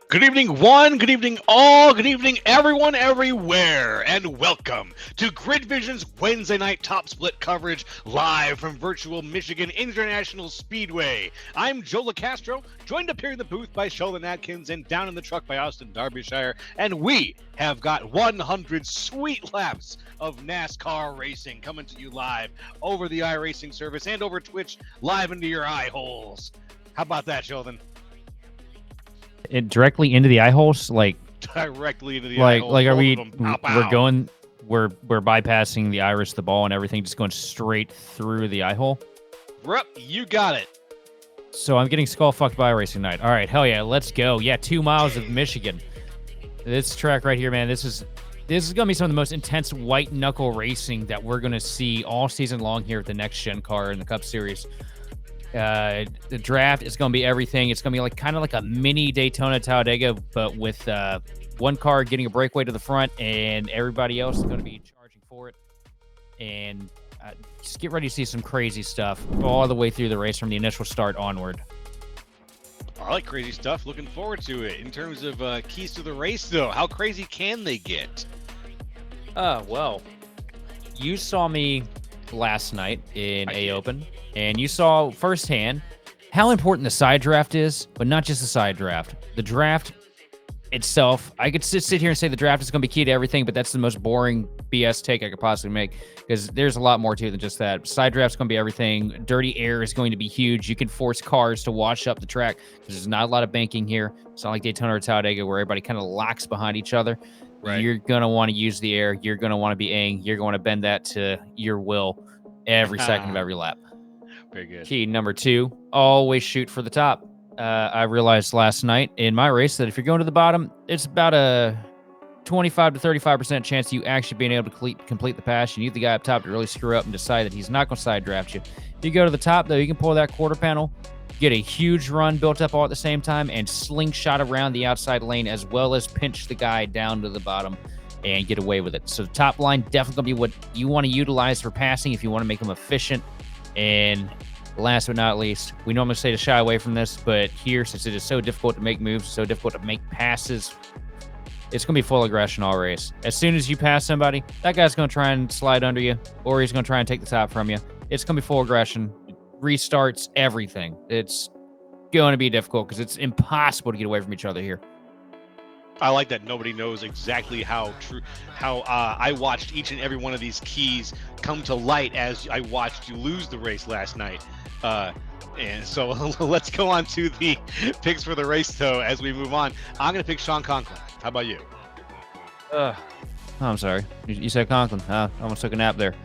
Good evening, one. Good evening, all. Good evening, everyone, everywhere. And welcome to Grid Vision's Wednesday night top split coverage live from virtual Michigan International Speedway. I'm Joe LaCastro, joined up here in the booth by Sheldon Atkins and down in the truck by Austin Derbyshire. And we have got 100 sweet laps of NASCAR racing coming to you live over the iRacing service and over Twitch live into your eye holes. How about that, Sheldon? It directly into the eye holes, like directly into the eye holes. Like, are we? Pow, pow. We're bypassing the iris, the ball, and everything, just going straight through the eye hole. Yep, you got it. So I'm getting skull fucked by racing night. All right, hell yeah, let's go. Yeah, 2 miles of Michigan. This track right here, man. This is gonna be some of the most intense white knuckle racing that we're gonna see all season long here at the next gen car in the Cup Series. The draft is going to be everything. It's going to be kind of like a mini Daytona Talladega, but with one car getting a breakaway to the front and everybody else is going to be charging for it. And just get ready to see some crazy stuff all the way through the race from the initial start onward. I like crazy stuff. Looking forward to it. In terms of keys to the race, though, how crazy can they get? Well, you saw me last night in A-Open. And you saw firsthand how important the side draft is, but not just the side draft. The draft itself, I could sit here and say the draft is going to be key to everything, but that's the most boring BS take I could possibly make because there's a lot more to it than just that. Side draft's going to be everything. Dirty air is going to be huge. You can force cars to wash up the track because there's not a lot of banking here. It's not like Daytona or Talladega where everybody kind of locks behind each other. Right. You're going to want to use the air. You're going to want to be ang. You're going to bend that to your will every second of every lap. Very good. Key number 2, always shoot for the top. I realized last night in my race that if you're going to the bottom, it's about a 25 to 35% chance of you actually being able to complete the pass. You need the guy up top to really screw up and decide that he's not going to side draft you. If you go to the top, though, you can pull that quarter panel, get a huge run built up all at the same time, and slingshot around the outside lane as well as pinch the guy down to the bottom and get away with it. So the top line definitely going to be what you want to utilize for passing if you want to make them efficient. And last but not least, we normally say to shy away from this, but here, since it is so difficult to make moves, so difficult to make passes, it's going to be full aggression all race. As soon as you pass somebody, that guy's going to try and slide under you, or he's going to try and take the top from you. It's going to be full aggression, restarts, everything. It's going to be difficult because it's impossible to get away from each other here. I like that nobody knows exactly how I watched each and every one of these keys come to light as I watched you lose the race last night. And so let's go on to the picks for the race, though, as we move on. I'm going to pick Sean Conklin. How about you? Oh, I'm sorry. You said Conklin. I almost took a nap there.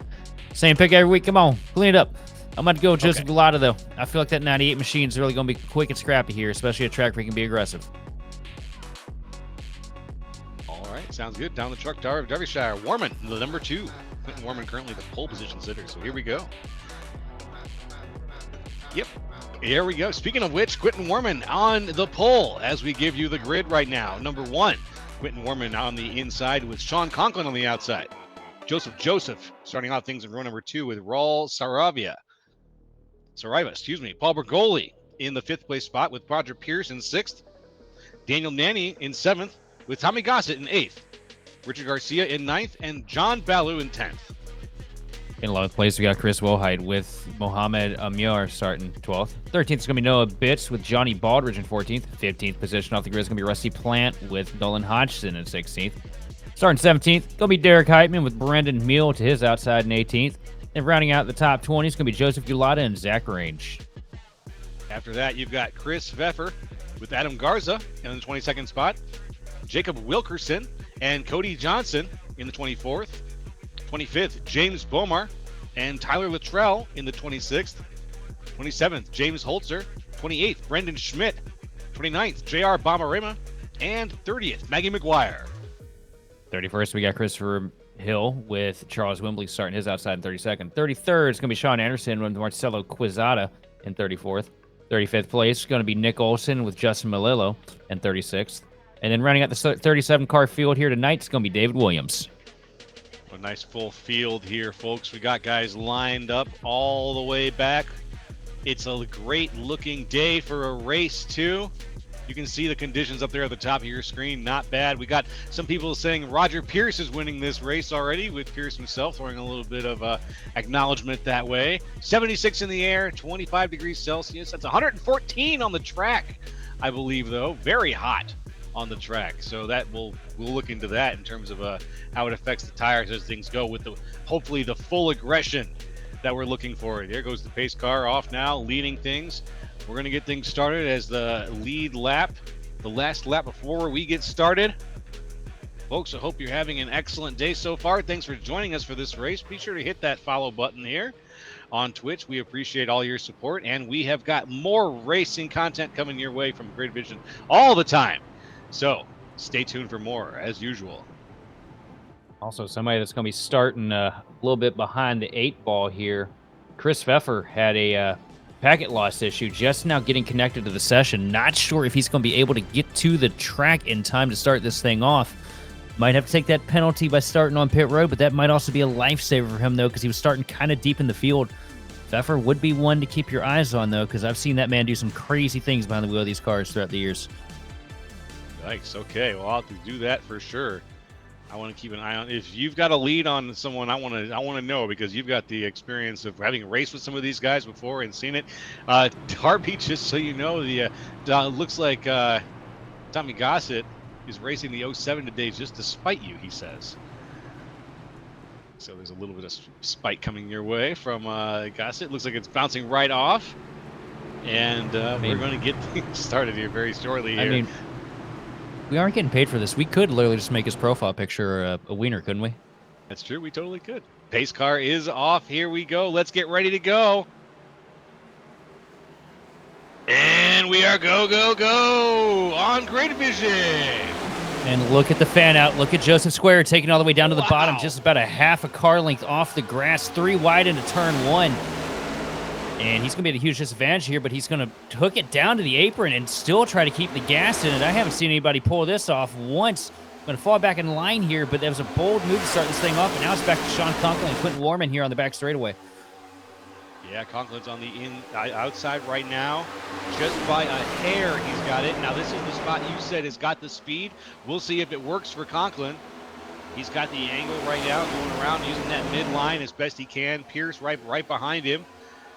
Same pick every week. Come on, clean it up. I'm about to go Joseph Galata, though. I feel like that 98 machine is really going to be quick and scrappy here, especially a track where he can be aggressive. All right, sounds good. Down the truck, Derbyshire. Warman, the number 2. Quentin Warman currently the pole position sitter, so here we go. Yep, here we go. Speaking of which, Quentin Warman on the pole as we give you the grid right now. Number 1, Quentin Warman on the inside with Sean Conklin on the outside. Joseph starting out things in row number 2 with Raul Saraiva, Paul Bergoli in the 5th place spot with Roger Pierce in 6th. Daniel Nanny in 7th with Tommy Gossett in 8th. Richard Garcia in 9th and John Ballew in 10th. In 11th place, we got Chris Wilhite with Mohamed Amir starting 12th. 13th is going to be Noah Bitts with Johnny Baldridge in 14th. 15th position off the grid is going to be Rusty Plant with Nolan Hodgson in 16th. Starting 17th, going to be Derek Heitman with Brendan Meal to his outside in 18th. And rounding out the top 20 is going to be Joseph Gulata and Zach Range. After that, you've got Chris Pfeffer with Adam Garza in the 22nd spot. Jacob Wilkerson and Cody Johnson in the 24th. 25th, James Bomar and Tyler Luttrell in the 26th. 27th, James Holzer. 28th, Brendan Schmidt. 29th, J.R. Bomarima. And 30th, Maggie McGuire. 31st, we got Christopher Hill with Charles Wembley starting his outside in 32nd. 33rd is going to be Sean Anderson with Marcelo Quizada in 34th. 35th place is going to be Nick Olson with Justin Malillo in 36th. And then running out the 37-car field here tonight is going to be David Williams. A nice full field here, folks. We got guys lined up all the way back. It's a great-looking day for a race, too. You can see the conditions up there at the top of your screen. Not bad. We got some people saying Roger Pierce is winning this race already, with Pierce himself throwing a little bit of acknowledgement that way. 76 in the air, 25 degrees Celsius. That's 114 on the track, I believe, though. Very hot on the track, so that we'll look into that in terms of how it affects the tires as things go with hopefully the full aggression that we're looking for. There goes the pace car off now, leading things. We're going to get things started as the lead lap, the last lap before we get started. Folks, I hope you're having an excellent day so far. Thanks for joining us for this race. Be sure to hit that follow button here on Twitch. We appreciate all your support, and we have got more racing content coming your way from Grid Vision all the time. So stay tuned for more, as usual. Also, somebody that's going to be starting a little bit behind the 8 ball here. Chris Pfeffer had a packet loss issue, just now getting connected to the session. Not sure if he's going to be able to get to the track in time to start this thing off. Might have to take that penalty by starting on pit road, but that might also be a lifesaver for him, though, because he was starting kind of deep in the field. Pfeffer would be one to keep your eyes on, though, because I've seen that man do some crazy things behind the wheel of these cars throughout the years. Nice. Okay, well, I'll have to do that for sure. I want to keep an eye on. If you've got a lead on someone, I want to know, because you've got the experience of having raced with some of these guys before and seen it. Darby, just so you know, the looks like Tommy Gossett is racing the 07 today just to spite you, he says. So there's a little bit of spite coming your way from Gossett. Looks like it's bouncing right off, and we're going to get things started here very shortly. Here. I mean, we aren't getting paid for this. We could literally just make his profile picture a wiener, couldn't we? That's true. We totally could. Pace car is off. Here we go. Let's get ready to go. And we are go, go, go on Grid Vision. And look at the fan out. Look at Joseph Square taking it all the way down to the bottom, just about a half a car length off the grass, 3 wide into turn 1. And he's going to be at a huge disadvantage here, but he's going to hook it down to the apron and still try to keep the gas in it. I haven't seen anybody pull this off once. Going to fall back in line here, but that was a bold move to start this thing off, and now it's back to Sean Conklin and Quentin Warman here on the back straightaway. Yeah, Conklin's on the outside right now. Just by a hair, he's got it. Now, this is the spot you said has got the speed. We'll see if it works for Conklin. He's got the angle right now, going around using that midline as best he can. Pierce right behind him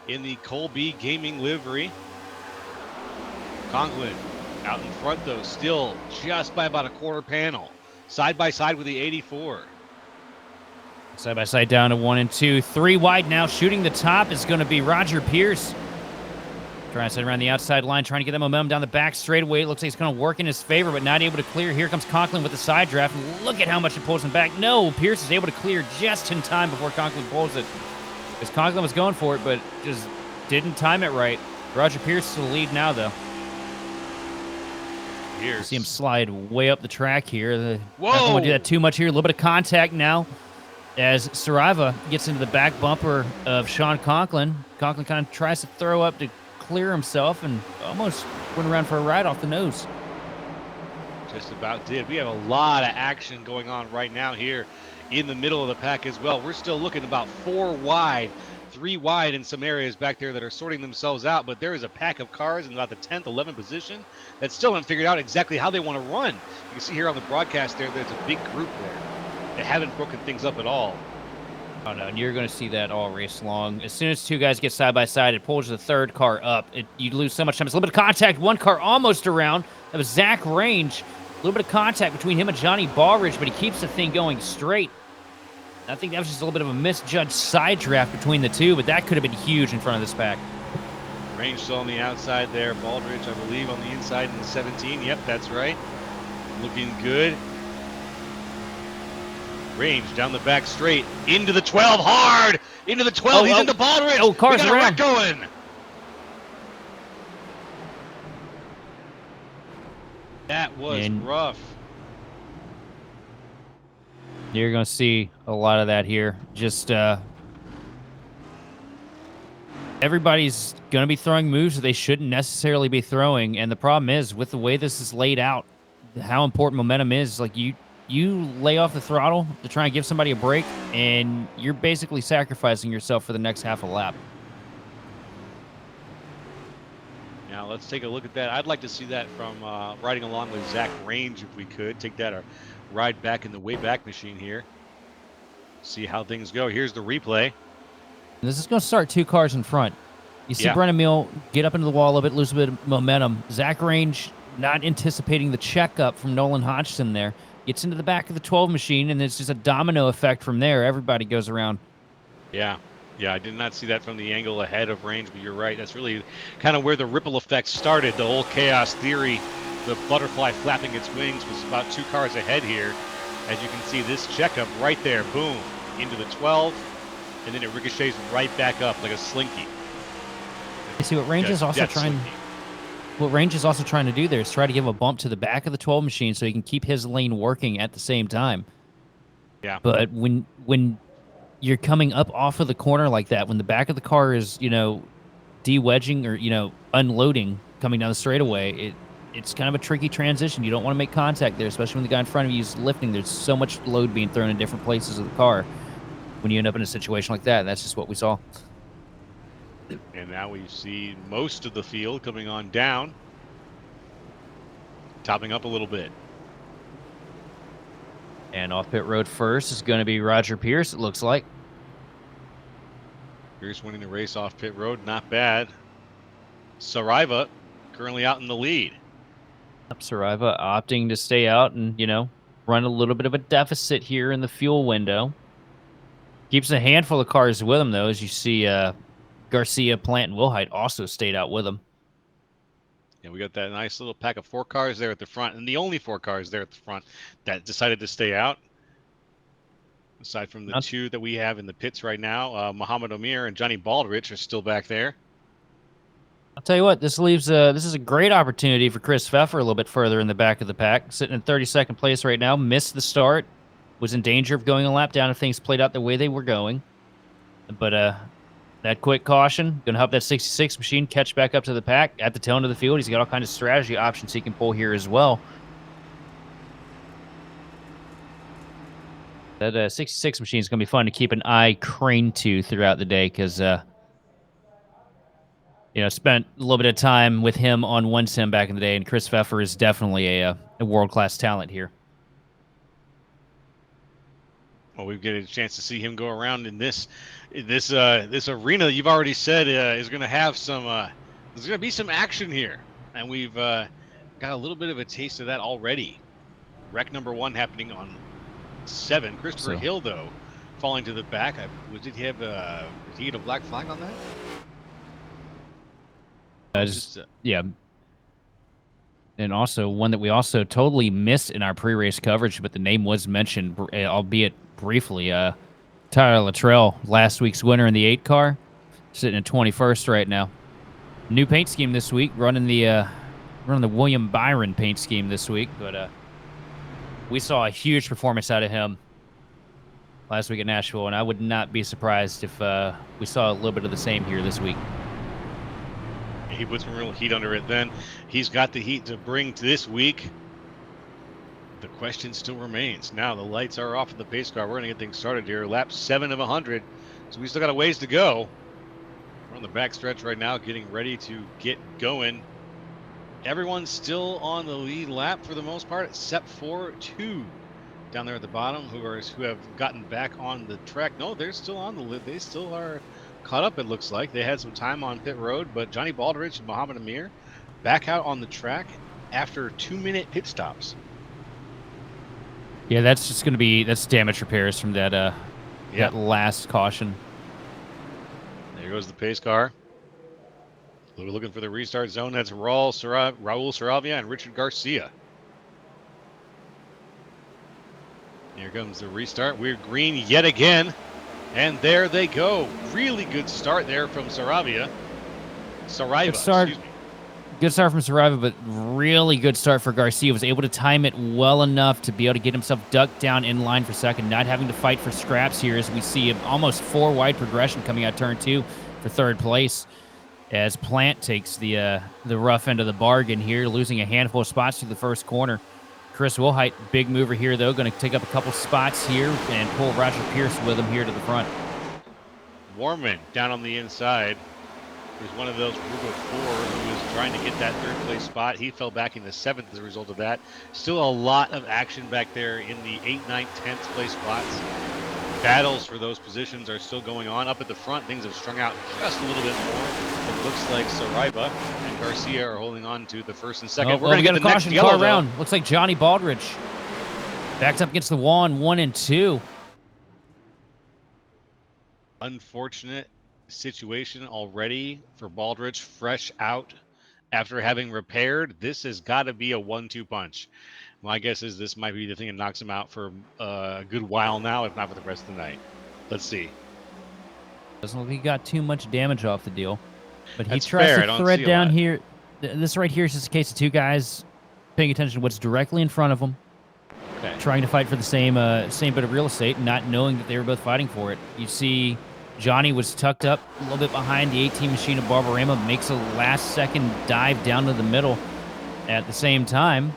in the Colby Gaming livery. Conklin out in front, though, still just by about a quarter panel. Side by side with the 84. Side by side down to 1 and 2. 3 wide now. Shooting the top is going to be Roger Pierce. Trying to set around the outside line, trying to get that momentum down the back straightaway. It looks like it's going to work in his favor, but not able to clear. Here comes Conklin with the side draft. Look at how much it pulls him back. No, Pierce is able to clear just in time before Conklin pulls it. Because Conklin was going for it, but just didn't time it right. Roger Pierce to the lead now, though. Pierce. See him slide way up the track here. Whoa! Not going to do that too much here. A little bit of contact now. as Saraiva gets into the back bumper of Sean Conklin. Conklin kind of tries to throw up to clear himself and almost went around for a ride off the nose. Just about did. We have a lot of action going on right now here in the middle of the pack as well. We're still looking about 4 wide, 3 wide in some areas back there that are sorting themselves out, but there is a pack of cars in about the 10th, 11th position that still haven't figured out exactly how they want to run. You can see here on the broadcast there's a big group there. They haven't broken things up at all. Oh no, and you're going to see that all race long. As soon as two guys get side by side, it pulls the third car up. You lose so much time. It's a little bit of contact. One car almost around. That was Zach Range. A little bit of contact between him and Johnny Ballridge, but he keeps the thing going straight. I think that was just a little bit of a misjudged side draft between the two, but that could have been huge in front of this pack. Range still on the outside there. Baldridge, I believe, on the inside in the 17. Yep, that's right. Looking good. Range down the back straight. Into the 12. Hard! Into the 12. He's into Baldridge. Oh, cars around. Wreck going. That was rough. You're going to see a lot of that here. Just everybody's going to be throwing moves that they shouldn't necessarily be throwing. And the problem is, with the way this is laid out, how important momentum is, like you lay off the throttle to try and give somebody a break, and you're basically sacrificing yourself for the next half a lap. Now let's take a look at that. I'd like to see that from riding along with Zach Range if we could. Take that or ride back in the Wayback Machine here. See how things go. Here's the replay. This is going to start 2 cars in front. You see Brennan Mill get up into the wall a bit, lose a bit of momentum. Zach Range not anticipating the checkup from Nolan Hodgson there. Gets into the back of the 12 machine, and it's just a domino effect from there. Everybody goes around. Yeah, I did not see that from the angle ahead of Range, but you're right. That's really kind of where the ripple effect started. The whole chaos theory, the butterfly flapping its wings, was about 2 cars ahead here. As you can see, this checkup right there, boom, into the 12, and then it ricochets right back up like a slinky. You see what Range is also trying. What Range is also trying to do there is try to give a bump to the back of the 12 machine so he can keep his lane working at the same time. Yeah. But when you're coming up off of the corner like that, when the back of the car is, de-wedging or, unloading coming down the straightaway, it's kind of a tricky transition. You don't want to make contact there, especially when the guy in front of you is lifting. There's so much load being thrown in different places of the car when you end up in a situation like that. And that's just what we saw. And now we see most of the field coming on down, topping up a little bit. And off pit road first is going to be Roger Pierce, it looks like. Pierce winning the race off pit road, not bad. Saraiva currently out in the lead. Saraiva opting to stay out and, run a little bit of a deficit here in the fuel window. Keeps a handful of cars with him, though, as you see Garcia, Plant, and Wilhite also stayed out with him. Yeah, we got that nice little pack of 4 cars there at the front, and the only 4 cars there at the front that decided to stay out. Aside from the 2 that we have in the pits right now, Muhammad Omir and Johnny Baldridge are still back there. I'll tell you what, this is a great opportunity for Chris Pfeffer a little bit further in the back of the pack, sitting in 32nd place right now, missed the start, was in danger of going a lap down if things played out the way they were going. But that quick caution, going to help that 66 machine catch back up to the pack at the tail end of the field. He's got all kinds of strategy options he can pull here as well. That 66 machine is going to be fun to keep an eye craned to throughout the day because, spent a little bit of time with him on one sim back in the day, and Chris Pfeffer is definitely a world-class talent here. Well, we've got a chance to see him go around in this arena. You've already said is going to have some. There's going to be some action here, and we've got a little bit of a taste of that already. Wreck number 1 happening on 7. Christopher Hill, though, falling to the back. Did he get a black flag on that? Yeah. And also one that we also totally missed in our pre-race coverage, but the name was mentioned, albeit briefly. Tyler Luttrell, last week's winner in the 8 car, sitting in 21st right now. New paint scheme this week, running the William Byron paint scheme this week, but we saw a huge performance out of him last week at Nashville, and I would not be surprised if we saw a little bit of the same here this week. He put some real heat under it then. He's got the heat to bring to this week. The question still remains. Now the lights are off of the pace car. We're going to get things started here. Lap 7 of 100. So we still got a ways to go. We're on the back stretch right now, getting ready to get going. Everyone's still on the lead lap for the most part, except for 2 down there at the bottom who have gotten back on the track. No, they're still on the lid. They still are caught up, it looks like. They had some time on pit road, but Johnny Baldridge and Mohammed Amir back out on the track after 2-minute pit stops. Yeah, that's just going to be damage repairs from that that last caution. There goes the pace car. We're looking for the restart zone. That's Raul Saravia and Richard Garcia. Here comes the restart. We're green yet again. And there they go. Really good start there from Saraiva, excuse me. Good start from Saraiva, but really good start for Garcia. Was able to time it well enough to be able to get himself ducked down in line for second, not having to fight for scraps here as we see almost 4-wide progression coming out turn 2 for third place. As Plant takes the rough end of the bargain here, losing a handful of spots through the first corner. Chris Wilhite, big mover here, though, going to take up a couple spots here and pull Roger Pierce with him here to the front. Warman down on the inside was one of those group of 4 who was trying to get that third place spot. He fell back into 7th as a result of that. Still a lot of action back there in the 8th, 9th, 10th place spots. Battles for those positions are still going on. Up at the front, things have strung out just a little bit more. It looks like Saraiva and Garcia are holding on to the first and second. We're going to get a caution car round. Looks like Johnny Baldridge backs up against the wall in 1 and 2. Unfortunate situation already for Baldridge, fresh out after having repaired. This has got to be a 1-2 punch. My guess is this might be the thing that knocks him out for a good while now, if not for the rest of the night. Let's see. Doesn't look like he got too much damage off the deal. But he That's tries fair. to thread down here. This right here is just a case of 2 guys paying attention to what's directly in front of them. Okay. Trying to fight for the same bit of real estate, not knowing that they were both fighting for it. You see Johnny was tucked up a little bit behind the 18 machine of Barbarema, makes a last-second dive down to the middle at the same time.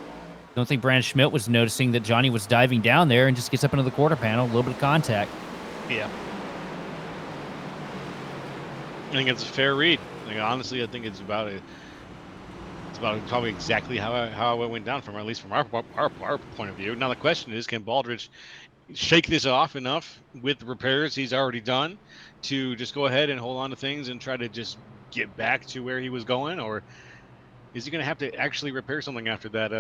Don't think Brandon Schmidt was noticing that Johnny was diving down there and just gets up into the quarter panel, a little bit of contact. Yeah. I think it's a fair read. Like, honestly, I think it's about probably exactly how it went down from, at least from our point of view. Now the question is, can Baldridge shake this off enough with the repairs he's already done to just go ahead and hold on to things and try to just get back to where he was going, or is he going to have to actually repair something after that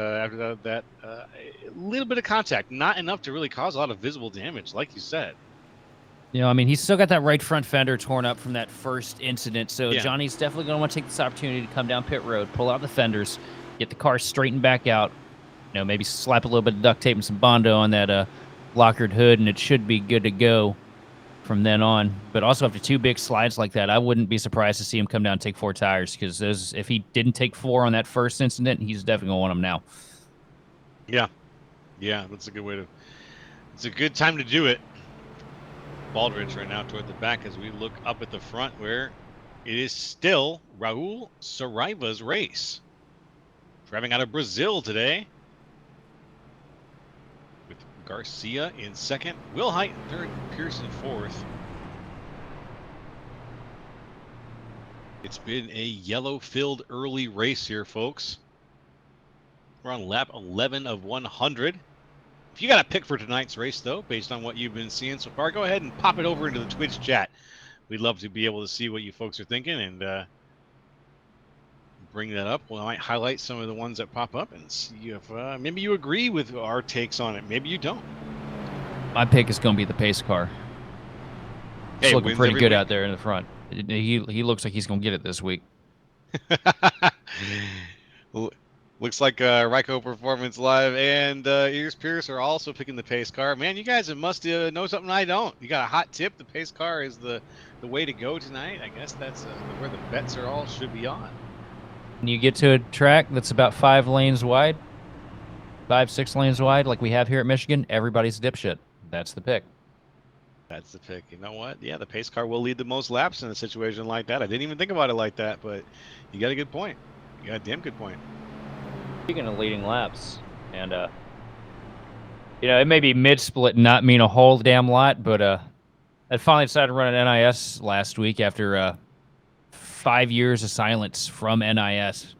little bit of contact? Not enough to really cause a lot of visible damage, like you said. You know, I mean, he's still got that right front fender torn up from that first incident, so Yeah. Johnny's definitely going to want to take this opportunity to come down pit road, pull out the fenders, get the car straightened back out, you know, maybe slap a little bit of duct tape and some Bondo on that lockered hood, and it should be good to go from then on. But also after 2 big slides like that, I wouldn't be surprised to see him come down and take 4 tires, because if he didn't take 4 on that first incident, he's definitely going to want them now. Yeah, that's a good way to. It's a good time to do it. Baldridge right now toward the back as we look up at the front, where it is still Raul Saraiva's race. Driving out of Brazil today, with Garcia in second, Wilhite in third, Pearson fourth. It's been a yellow-filled early race here, folks. We're on lap 11 of 100. If you got a pick for tonight's race, though, based on what you've been seeing so far, go ahead and pop it over into the Twitch chat. We'd love to be able to see what you folks are thinking and bring that up. Well, I might highlight some of the ones that pop up and see if maybe you agree with our takes on it. Maybe you don't. My pick is going to be the pace car. It's Hey, looking pretty good week out there in the front. He looks like he's going to get it this week. Looks like Ryko Performance Live and Ears Pierce are also picking the pace car. Man, you guys must know something I don't. You got a hot tip. The pace car is the way to go tonight. I guess that's where the bets are all should be on. When you get to a track that's about 5 lanes wide, 5, 6 lanes wide, like we have here at Michigan, everybody's a dipshit. That's the pick. That's the pick. You know what? Yeah, the pace car will lead the most laps in a situation like that. I didn't even think about it like that, but you got a good point. You got a damn good point. Speaking of leading laps, and it may be mid-split and not mean a whole damn lot, but I finally decided to run an NiS last week after 5 years of silence from NiS.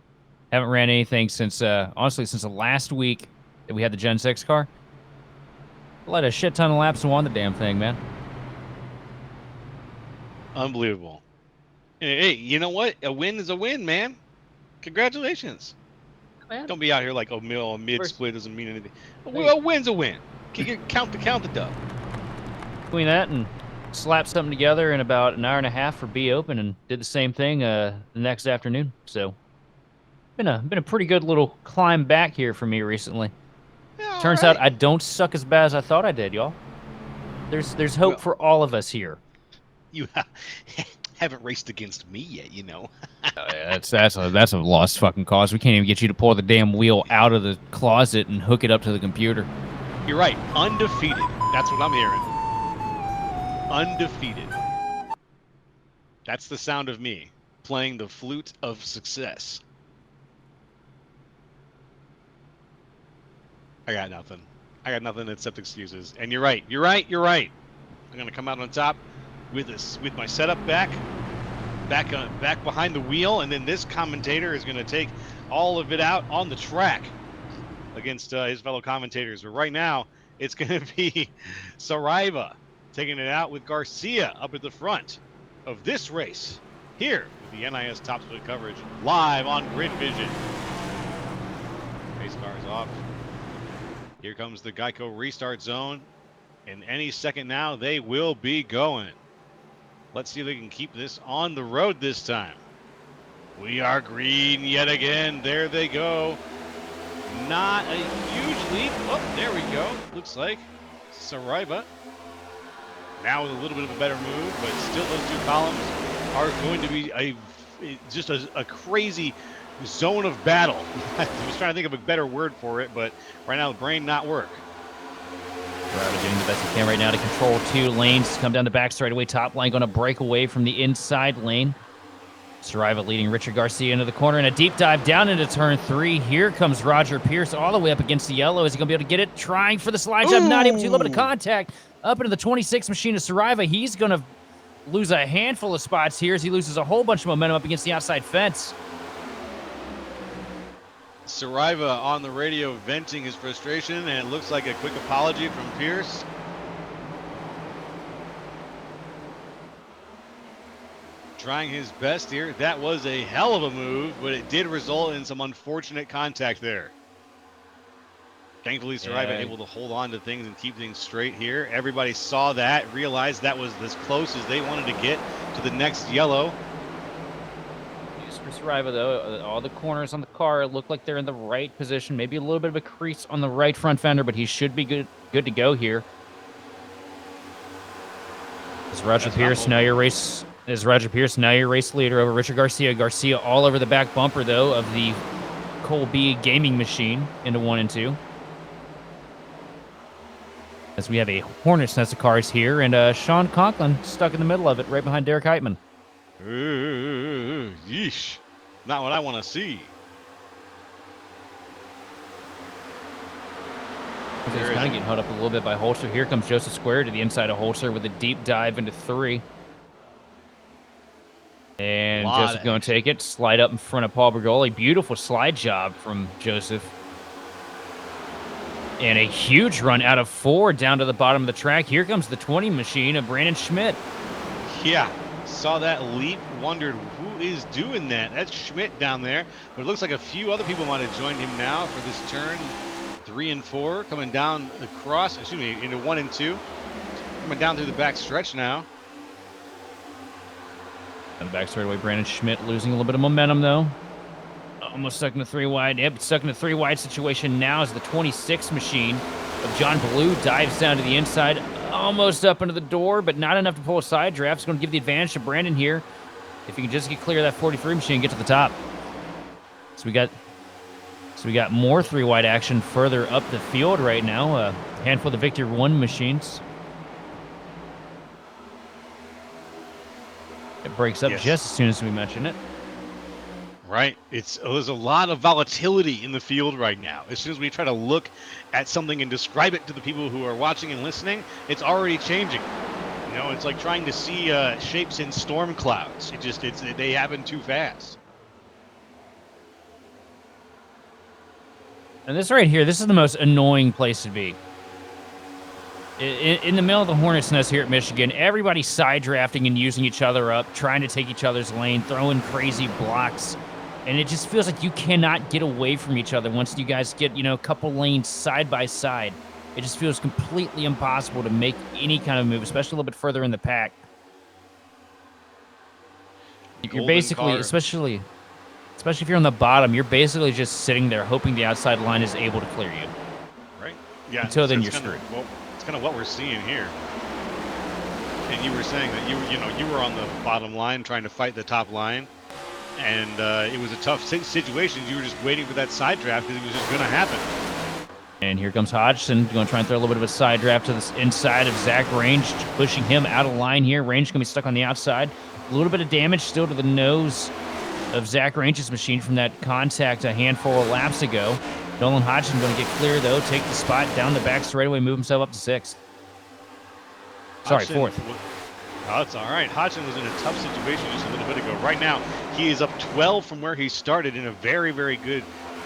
Haven't ran anything since, honestly, since the last week that we had the Gen 6 car. Let a shit ton of laps and won the damn thing, man. Unbelievable. Hey, you know what? A win is a win, man. Congratulations. Man. Don't be out here like a mid-split doesn't mean anything. A win's a win. Count the dub. Between that and slapped something together in about an hour and a half for B Open and did the same thing the next afternoon. So been a pretty good little climb back here for me recently. Yeah, Turns out I don't suck as bad as I thought I did, y'all. There's hope for all of us here. You haven't raced against me yet, you know. Yeah, that's a lost fucking cause. We can't even get you to pull the damn wheel out of the closet and hook it up to the computer. You're right. Undefeated. That's what I'm hearing. Undefeated. That's the sound of me playing the flute of success. I got nothing. I got nothing except excuses. And you're right. You're right. You're right. I'm gonna come out on top with this, with my setup back behind the wheel, and then this commentator is gonna take all of it out on the track against his fellow commentators. But right now, it's gonna be Saraiva taking it out with Garcia up at the front of this race here with the NiS Top Split coverage live on Grid Vision. Pace car is off. Here comes the Geico restart zone, and any second now they will be going. Let's see if they can keep this on the road this time. We are green yet again. There they go. Not a huge lead. Oh, there we go. Looks like Saraiva now with a little bit of a better move, but still those two columns are going to be just a crazy zone of battle. I was trying to think of a better word for it, but right now the brain not work. Saraiva doing the best he can right now to control 2 lanes. Come down the back straightaway. Top line going to break away from the inside lane. Saraiva leading Richard Garcia into the corner and a deep dive down into turn 3. Here comes Roger Pierce all the way up against the yellow. Is he going to be able to get it? Trying for the slide job. Not able to. A little bit of contact up into the 26 machine of Saraiva. He's going to lose a handful of spots here as he loses a whole bunch of momentum up against the outside fence. Saraiva on the radio venting his frustration, and it looks like a quick apology from Pierce. Trying his best here. That was a hell of a move, but it did result in some unfortunate contact there. Thankfully, Saraiva able to hold on to things and keep things straight here. Everybody saw that, realized that was as close as they wanted to get to the next yellow. For Saraiva, though, all the corners on the car look like they're in the right position. Maybe a little bit of a crease on the right front fender, but he should be good to go here. Is Roger Pierce now your race leader over Richard Garcia. Garcia all over the back bumper, though, of the Colby gaming machine into 1 and 2. As we have a Hornet's nest of cars here, and Sean Conklin stuck in the middle of it, right behind Derek Heitman. Yeesh. Not what I want to see. He's kind of getting held up a little bit by Holzer. Here comes Joseph Square to the inside of Holzer with a deep dive into 3. And Joseph going to take it, slide up in front of Paul Bergoli. Beautiful slide job from Joseph. And a huge run out of 4 down to the bottom of the track. Here comes the 20 machine of Brandon Schmidt. Yeah, saw that leap, wondered who is doing that. That's Schmidt down there, but it looks like a few other people might have joined him now for this turn 3 and 4, coming down across, into 1 and 2, coming down through the back stretch now. On the back straightaway, Brandon Schmidt losing a little bit of momentum, though. Almost stuck in the 3 wide. Yep, stuck in a 3 wide situation now as the 26 machine of John Blue dives down to the inside, almost up into the door, but not enough to pull a side draft. It's going to give the advantage to Brandon here. If he can just get clear of that 43 machine and get to the top. So we got more 3 wide action further up the field right now. A handful of the Victor 1 machines. It breaks up Yes. just as soon as we mention it. Right. There's a lot of volatility in the field right now. As soon as we try to look at something and describe it to the people who are watching and listening, it's already changing. You know, it's like trying to see shapes in storm clouds. They happen too fast. And this right here, this is the most annoying place to be. In the middle of the hornet's nest here at Michigan, everybody's side drafting and using each other up, trying to take each other's lane, throwing crazy blocks. And it just feels like you cannot get away from each other once you guys get, a couple lanes side by side. It just feels completely impossible to make any kind of move, especially a little bit further in the pack. You're basically, especially if you're on the bottom, you're basically just sitting there hoping the outside line is able to clear you. Right. Yeah. Until then, you're screwed. Well, it's kind of what we're seeing here. And you were saying that you were on the bottom line trying to fight the top line, and it was a tough situation. You were just waiting for that side draft because it was just going to happen. And here comes Hodgson, going to try and throw a little bit of a side draft to the inside of Zach Range, pushing him out of line here. Range going to be stuck on the outside. A little bit of damage still to the nose of Zach Range's machine from that contact a handful of laps ago. Nolan Hodgson going to get clear, though, take the spot down the back straightaway, move himself up to 6th. Sorry, 4th. Oh, that's all right. Hodgson was in a tough situation just a little bit ago. Right now, he is up 12 from where he started in a very, very good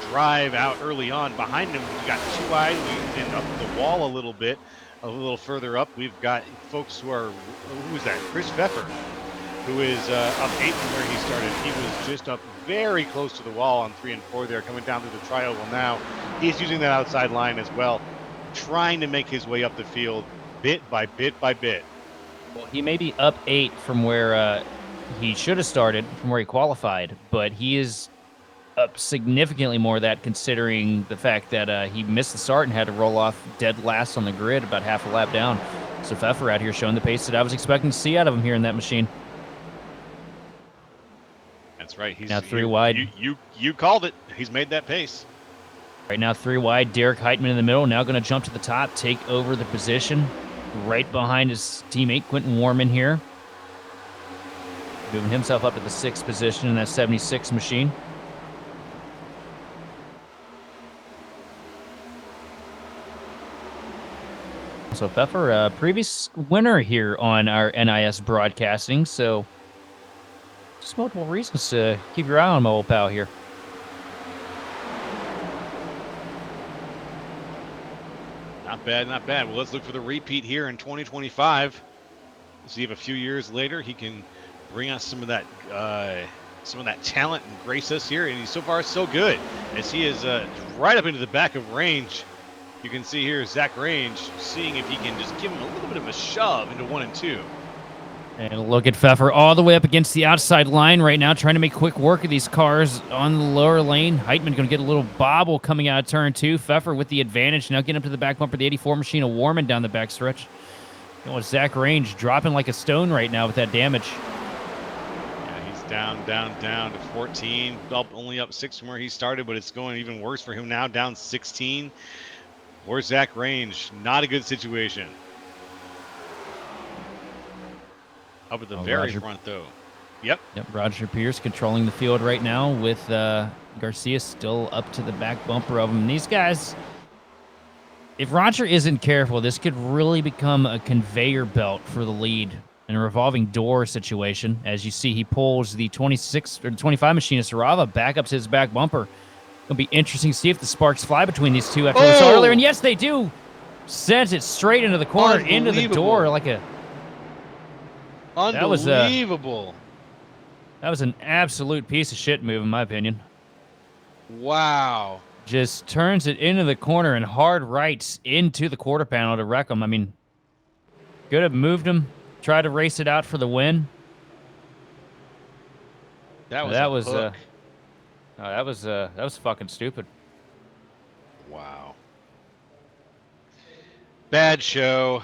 drive out early on. Behind him, we've got 2 eyes and up the wall a little bit. A little further up, we've got folks who's that? Chris Pfeffer, who is up 8 from where he started. He was just up very close to the wall on 3 and 4 there, coming down through the trioval now. He's using that outside line as well, trying to make his way up the field bit by bit by bit. Well, he may be up 8 from where he should have started, from where he qualified, but he is up significantly more that considering the fact that he missed the start and had to roll off dead last on the grid about half a lap down. So Pfeffer out here showing the pace that I was expecting to see out of him here in that machine. That's right. He's now 3 wide. You called it. He's made that pace. Right now 3 wide. Derek Heitman in the middle. Now going to jump to the top, take over the position right behind his teammate Quentin Warman here. Moving himself up to the 6th position in that 76 machine. So Pfeffer, previous winner here on our NiS broadcasting, so just multiple reasons to keep your eye on my old pal here. Not bad, not bad. Well, let's look for the repeat here in 2025. See if a few years later he can bring us some of that talent and grace us here. And he's so far so good, as he is right up into the back of Range. You can see here Zach Range seeing if he can just give him a little bit of a shove into 1 and 2. And look at Pfeffer all the way up against the outside line right now, trying to make quick work of these cars on the lower lane. Heitman going to get a little bobble coming out of turn 2. Pfeffer with the advantage. Now getting up to the back bumper. The 84 machine of Warman down the back stretch. You know, Zach Range dropping like a stone right now with that damage. Yeah, he's down to 14. Only up 6 from where he started, but it's going even worse for him now, down 16. Or Zach Range, not a good situation. Up at the very front, though. Yep. Roger Pierce controlling the field right now with Garcia still up to the back bumper of him. And these guys, if Roger isn't careful, this could really become a conveyor belt for the lead in a revolving door situation. As you see, he pulls the 26 or 25 machine of Sarava back up to his back bumper. It'll be interesting to see if the sparks fly between these two after we saw earlier. And yes, they do. Sent it straight into the corner, into the door like a... Unbelievable. That was an absolute piece of shit move, in my opinion. Wow. Just turns it into the corner and hard rights into the quarter panel to wreck him. I mean, could have moved him, tried to race it out for the win. That was fucking stupid. Wow. Bad show.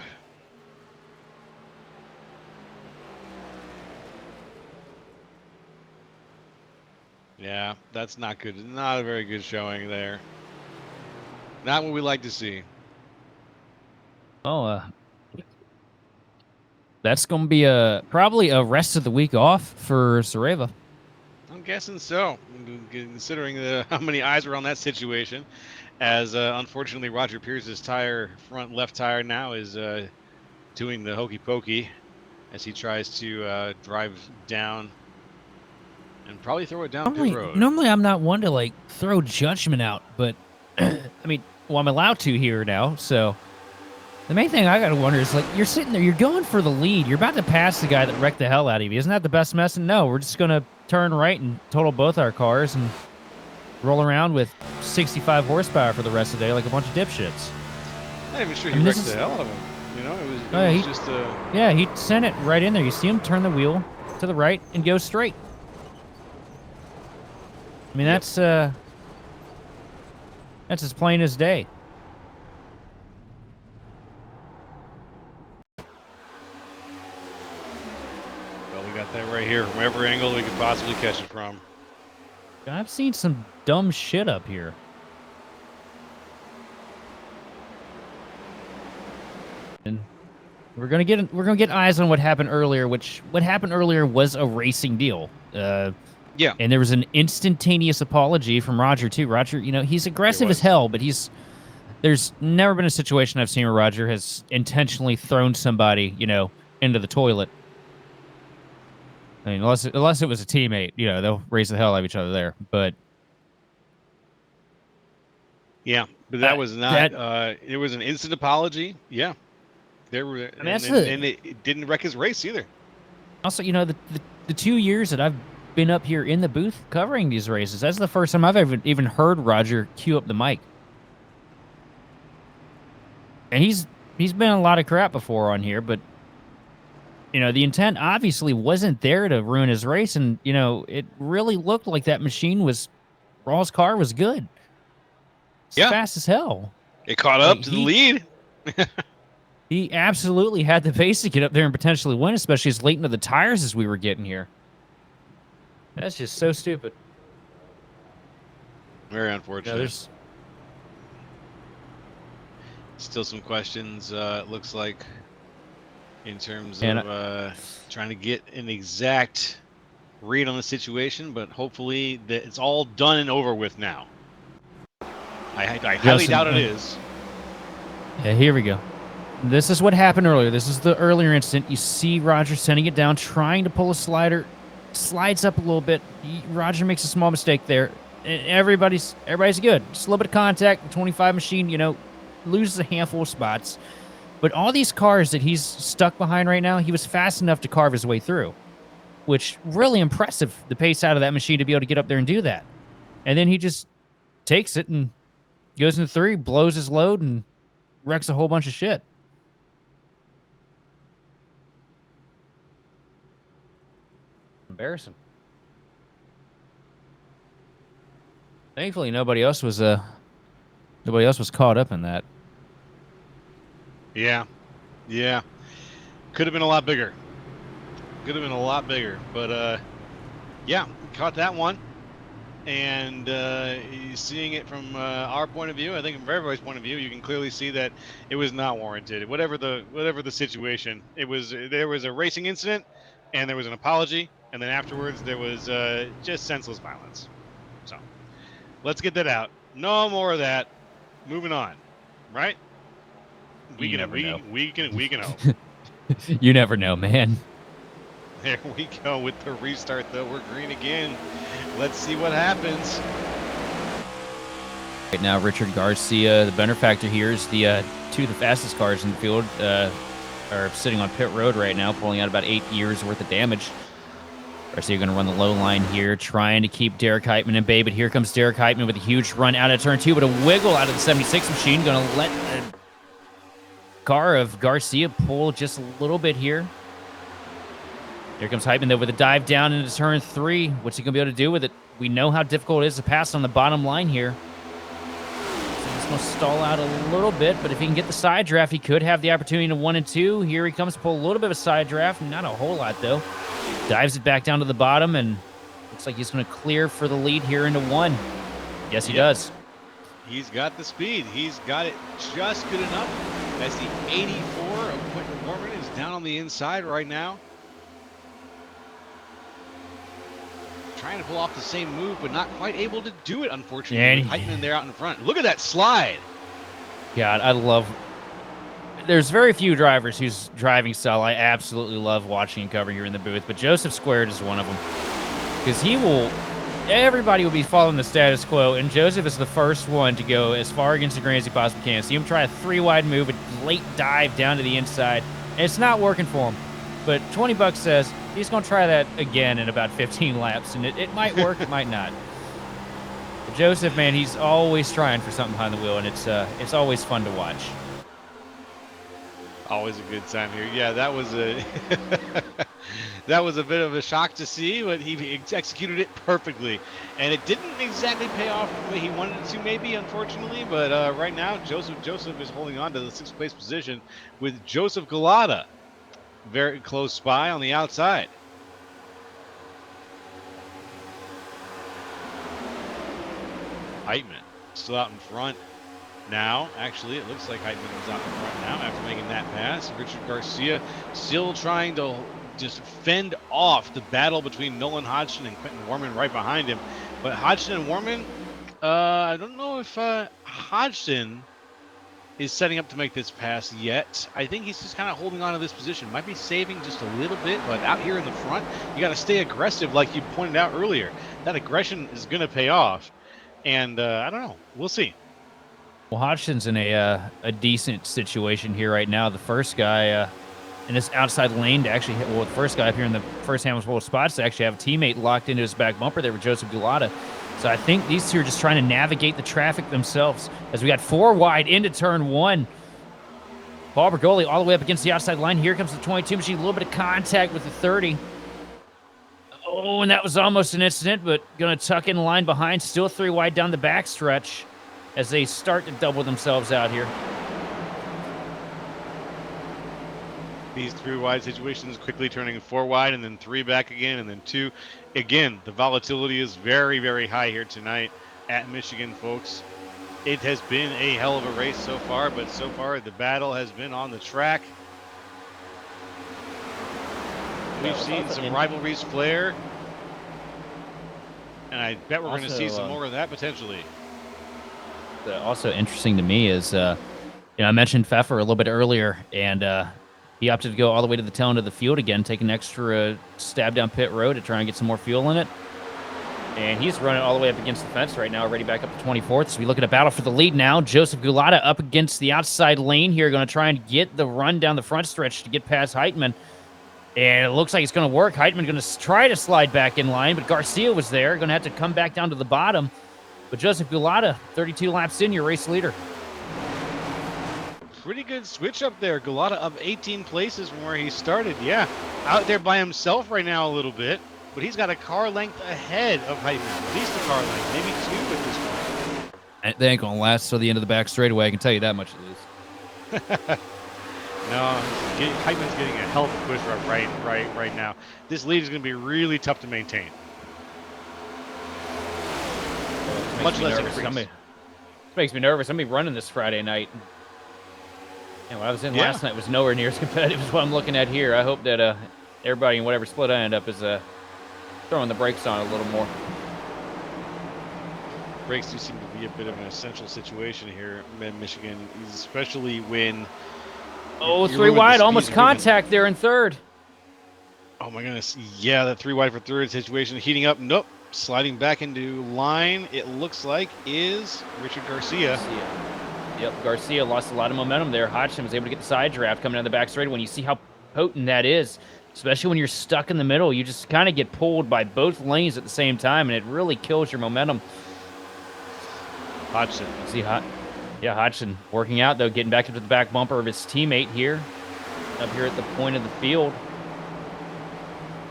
Yeah, that's not good. Not a very good showing there. Not what we like to see. Oh, That's going to be probably a rest of the week off for Sareva. I'm guessing so, considering how many eyes were on that situation. As unfortunately, Roger Pierce's front left tire now is doing the hokey pokey as he tries to drive down and probably throw it down pit road. Normally, I'm not one to like throw judgment out, but I mean, well, I'm allowed to here now. So the main thing I got to wonder is like, you're sitting there, you're going for the lead, you're about to pass the guy that wrecked the hell out of you. Isn't that the best mess? No, we're just gonna turn right and total both our cars and roll around with 65 horsepower for the rest of the day like a bunch of dipshits. I'm not even sure he wrecked the hell out of him. You know, it was just yeah, he sent it right in there. You see him turn the wheel to the right and go straight. I mean, that's as plain as day. Well, we got that right here from every angle we could possibly catch it from. I've seen some dumb shit up here. And we're gonna get eyes on what happened earlier, what happened earlier was a racing deal. Yeah. And there was an instantaneous apology from Roger too. Roger, you know, he's aggressive as hell, but there's never been a situation I've seen where Roger has intentionally thrown somebody, you know, into the toilet. I mean, unless it was a teammate, you know, they'll raise the hell out of each other there. But yeah, but that was not. It was an instant apology. Yeah, there were, and it didn't wreck his race either. Also, you know, the 2 years that I've been up here in the booth covering these races, that's the first time I've even heard Roger cue up the mic. And he's been a lot of crap before on here, but you know, the intent obviously wasn't there to ruin his race, and you know, it really looked like that Raw's car was good. It's fast as hell. It caught up to the lead. He absolutely had the pace to get up there and potentially win, especially as late into the tires as we were getting here. That's just so stupid. Very unfortunate. There's still some questions, it looks like, in terms of trying to get an exact read on the situation, but hopefully that it's all done and over with now. I highly doubt it is. Yeah, here we go. This is what happened earlier. This is the earlier incident. You see Roger sending it down, trying to pull a slider, slides up a little bit. Roger makes a small mistake there. And everybody's good. Just a little bit of contact. The 25 machine, you know, loses a handful of spots. But all these cars that he's stuck behind right now, he was fast enough to carve his way through, which really impressive, the pace out of that machine to be able to get up there and do that. And then he just takes it and goes into 3, blows his load, and wrecks a whole bunch of shit. Embarrassing. Thankfully, nobody else was caught up in that. Yeah. Could have been a lot bigger. But yeah, caught that one. And seeing it from our point of view, I think from everybody's point of view, you can clearly see that it was not warranted. Whatever the situation, there was a racing incident, and there was an apology, and then afterwards there was just senseless violence. So let's get that out. No more of that. Moving on, right? We can hope. You never know, man. There we go with the restart, though. We're green again. Let's see what happens. Right now, Richard Garcia, the benefactor here, is the two of the fastest cars in the field. Are sitting on pit road right now, pulling out about 8 years worth of damage. Garcia going to run the low line here, trying to keep Derek Heitman at bay, but here comes Derek Heitman with a huge run out of turn 2, but a wiggle out of the 76 machine. Going to let the car of Garcia pull just a little bit here. Here comes Heitman, though, with a dive down into turn 3. What's he going to be able to do with it? We know how difficult it is to pass on the bottom line here. So he's going to stall out a little bit, but if he can get the side draft, he could have the opportunity to 1 and 2. Here he comes, pull a little bit of a side draft. Not a whole lot, though. Dives it back down to the bottom, and looks like he's going to clear for the lead here into 1. Yes, he does. He's got the speed. He's got it just good enough. That's the 84 of Quentin Warman is down on on the inside right now. Trying to pull off the same move, but not quite able to do it, unfortunately, with Heitman there out in front. Look at that slide. God, I love... There's very few drivers whose driving style I absolutely love watching and covering here in the booth, but Joseph Squared is one of them. Because he will... Everybody will be following the status quo, and Joseph is the first one to go as far against the grain as he possibly can. See him try a 3-wide move, a late dive down to the inside, and it's not working for him. But 20 bucks says he's going to try that again in about 15 laps, and it might work, it might not. But Joseph, man, he's always trying for something behind the wheel, and it's always fun to watch. Always a good time here. Yeah, that was a that was a bit of a shock to see, but he executed it perfectly, and it didn't exactly pay off the way he wanted it to, maybe, unfortunately. But right now, Joseph is holding on to the 6th place position with Joseph Galata very close by on the outside. Heitman still out in front. Now, actually, it looks like Heitman is out in front now after making that pass. Richard Garcia still trying to just fend off the battle between Nolan Hodgson and Quentin Warman right behind him. But Hodgson and Warman, I don't know if Hodgson is setting up to make this pass yet. I think he's just kind of holding on to this position. Might be saving just a little bit, but out here in the front, you got to stay aggressive like you pointed out earlier. That aggression is going to pay off. And I don't know. We'll see. Well, Hodgson's in a decent situation here right now. The first guy in this outside lane to actually hit, well, the first guy up here in the first handful of spots to actually have a teammate locked into his back bumper there with Joseph Gulata. So I think these two are just trying to navigate the traffic themselves as we got 4 wide into turn 1. Paul Bergoli all the way up against the outside line. Here comes the 22 machine, a little bit of contact with the 30. Oh, and that was almost an incident, but going to tuck in line behind. Still 3 wide down the backstretch as they start to double themselves out here. These 3 wide situations quickly turning 4 wide and then 3 back again and then 2. Again, the volatility is very, very high here tonight at Michigan, folks. It has been a hell of a race so far, but so far the battle has been on the track. We've seen some rivalries flare, and I bet we're going to see some more of that potentially. Also interesting to me is, I mentioned Pfeffer a little bit earlier, and he opted to go all the way to the tail end of the field again, take an extra stab down pit road to try and get some more fuel in it. And he's running all the way up against the fence right now, already back up to 24th. So we look at a battle for the lead now. Joseph Gulata up against the outside lane here, going to try and get the run down the front stretch to get past Heitman. And it looks like it's going to work. Heitman going to try to slide back in line, but Garcia was there. Going to have to come back down to the bottom. But Joseph Gulata, 32 laps in, your race leader. Pretty good switch up there. Gulata up 18 places from where he started. Yeah, out there by himself right now a little bit. But he's got a car length ahead of Heitman. At least a car length, maybe 2 at this point. They ain't going to last till the end of the back straightaway. I can tell you that much at least. No, Heitman's getting a hell of a push right now. This lead is going to be really tough to maintain. Much less increase. Makes me nervous. I'm going to be running this Friday night. And what I was in last night was nowhere near as competitive as what I'm looking at here. I hope that everybody in whatever split I end up is throwing the brakes on a little more. Brakes do seem to be a bit of an essential situation here in Michigan, especially when... Oh, 3 wide, almost contact there in third. Oh my goodness. Yeah, that 3 wide for third situation heating up. Nope. Sliding back into line, it looks like, is Richard Garcia. Yep, Garcia lost a lot of momentum there. Hodgson was able to get the side draft coming down the back straight. When you see how potent that is, especially when you're stuck in the middle, you just kind of get pulled by both lanes at the same time, and it really kills your momentum. Hodgson. Hodgson working out, though, getting back up to the back bumper of his teammate here, up here at the point of the field.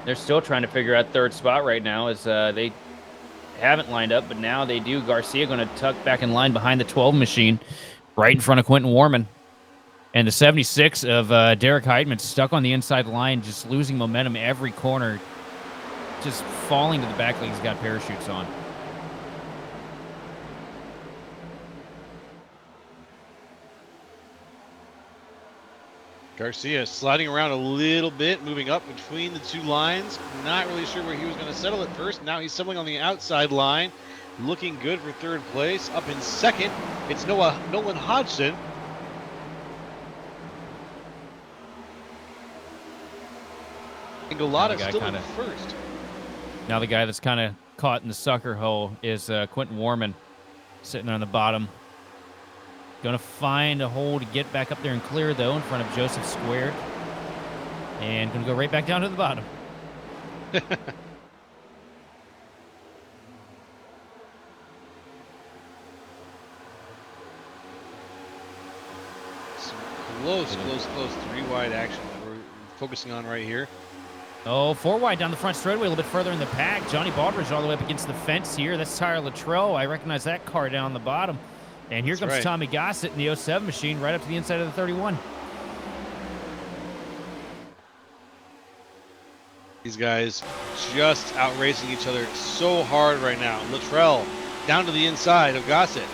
They're still trying to figure out third spot right now as they haven't lined up, but now they do. Garcia going to tuck back in line behind the 12 machine right in front of Quentin Warman. And the 76 of Derek Heitman stuck on the inside line, just losing momentum every corner, just falling to the back like he's got parachutes on. Garcia sliding around a little bit, moving up between the two lines. Not really sure where he was going to settle at first. Now he's settling on the outside line. Looking good for third place. Up in second, it's Nolan Hodgson. And Galata still in first. Now the guy that's kind of caught in the sucker hole is Quentin Warman, sitting on the bottom. Going to find a hole to get back up there and clear, though, in front of Joseph Squared. And going to go right back down to the bottom. Close. 3 wide action that we're focusing on right here. Oh, 4 wide down the front straightaway, a little bit further in the pack. Johnny Baldridge all the way up against the fence here. That's Tyler Luttrell. I recognize that car down the bottom. And here comes Tommy Gossett in the 07 machine right up to the inside of the 31. These guys just out racing each other so hard right now. Luttrell down to the inside of Gossett.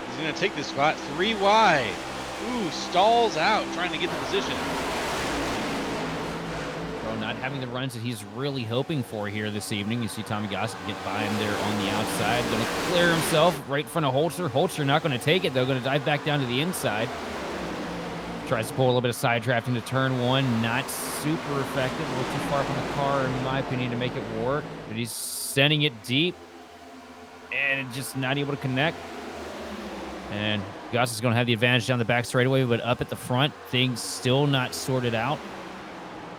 He's going to take this spot 3 wide. Ooh, stalls out trying to get the position. Well, not having the runs that he's really hoping for here this evening. You see Tommy Gossett get by him there on the outside. Going to clear himself right in front of Holzer. Holzer not going to take it, though. Going to dive back down to the inside. Tries to pull a little bit of side draft into turn 1. Not super effective. A little too far from the car, in my opinion, to make it work. But he's sending it deep. And just not able to connect. And Gossett's going to have the advantage down the back straightaway, but up at the front, things still not sorted out.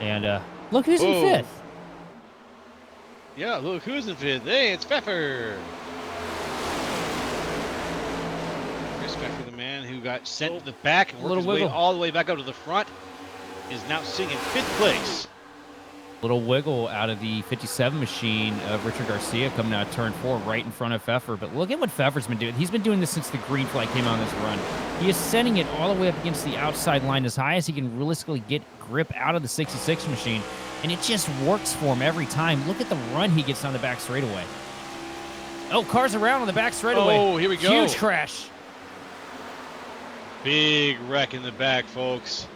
And look who's in 5th. Yeah, look who's in 5th. Hey, it's Pfeffer. Respect for the man who got sent to the back and worked his way all the way back up to the front. Is now sitting in 5th place. Little wiggle out of the 57 machine of Richard Garcia coming out of turn 4 right in front of Pfeffer. But look at what Pfeffer's been doing. He's been doing this since the green flag came on this run. He is sending it all the way up against the outside line as high as he can realistically get grip out of the 66 machine. And it just works for him every time. Look at the run he gets on the back straightaway. Oh, cars around on the back straightaway. Oh, here we go. Huge crash. Big wreck in the back, folks.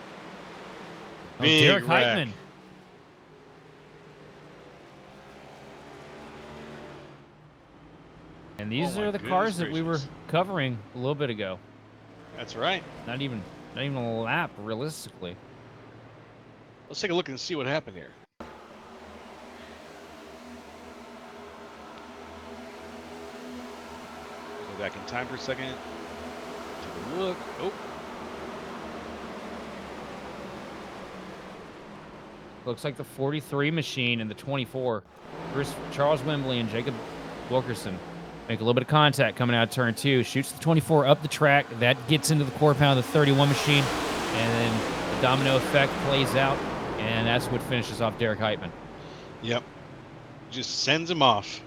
Big Derek Heitman. And these are the cars that we were covering a little bit ago. That's right. Not even a lap, realistically. Let's take a look and see what happened here. Go back in time for a second. Take a look. Oh. Looks like the 43 machine and the 24. Charles Wembley and Jacob Wilkerson make a little bit of contact coming out of turn 2. Shoots the 24 up the track. That gets into the core pound of the 31 machine. And then the domino effect plays out. And that's what finishes off Derek Heitman. Yep. Just sends him off.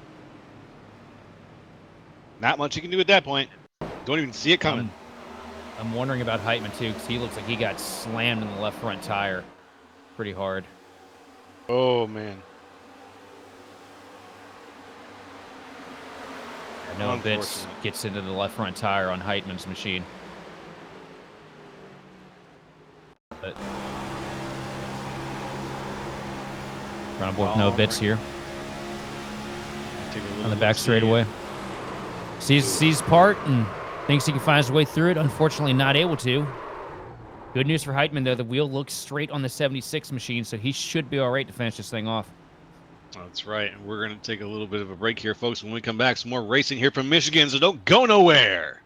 Not much you can do at that point. Don't even see it coming. I'm wondering about Heitman, too, because he looks like he got slammed in the left front tire pretty hard. Oh, man. No bits gets into the left front tire on Heitman's machine. But trying to board no bits here. On the back straightaway. Sees part and thinks he can find his way through it. Unfortunately, not able to. Good news for Heitman, though. The wheel looks straight on the 76 machine, so he should be all right to finish this thing off. That's right, and we're going to take a little bit of a break here, folks. When we come back, some more racing here from Michigan, so don't go nowhere.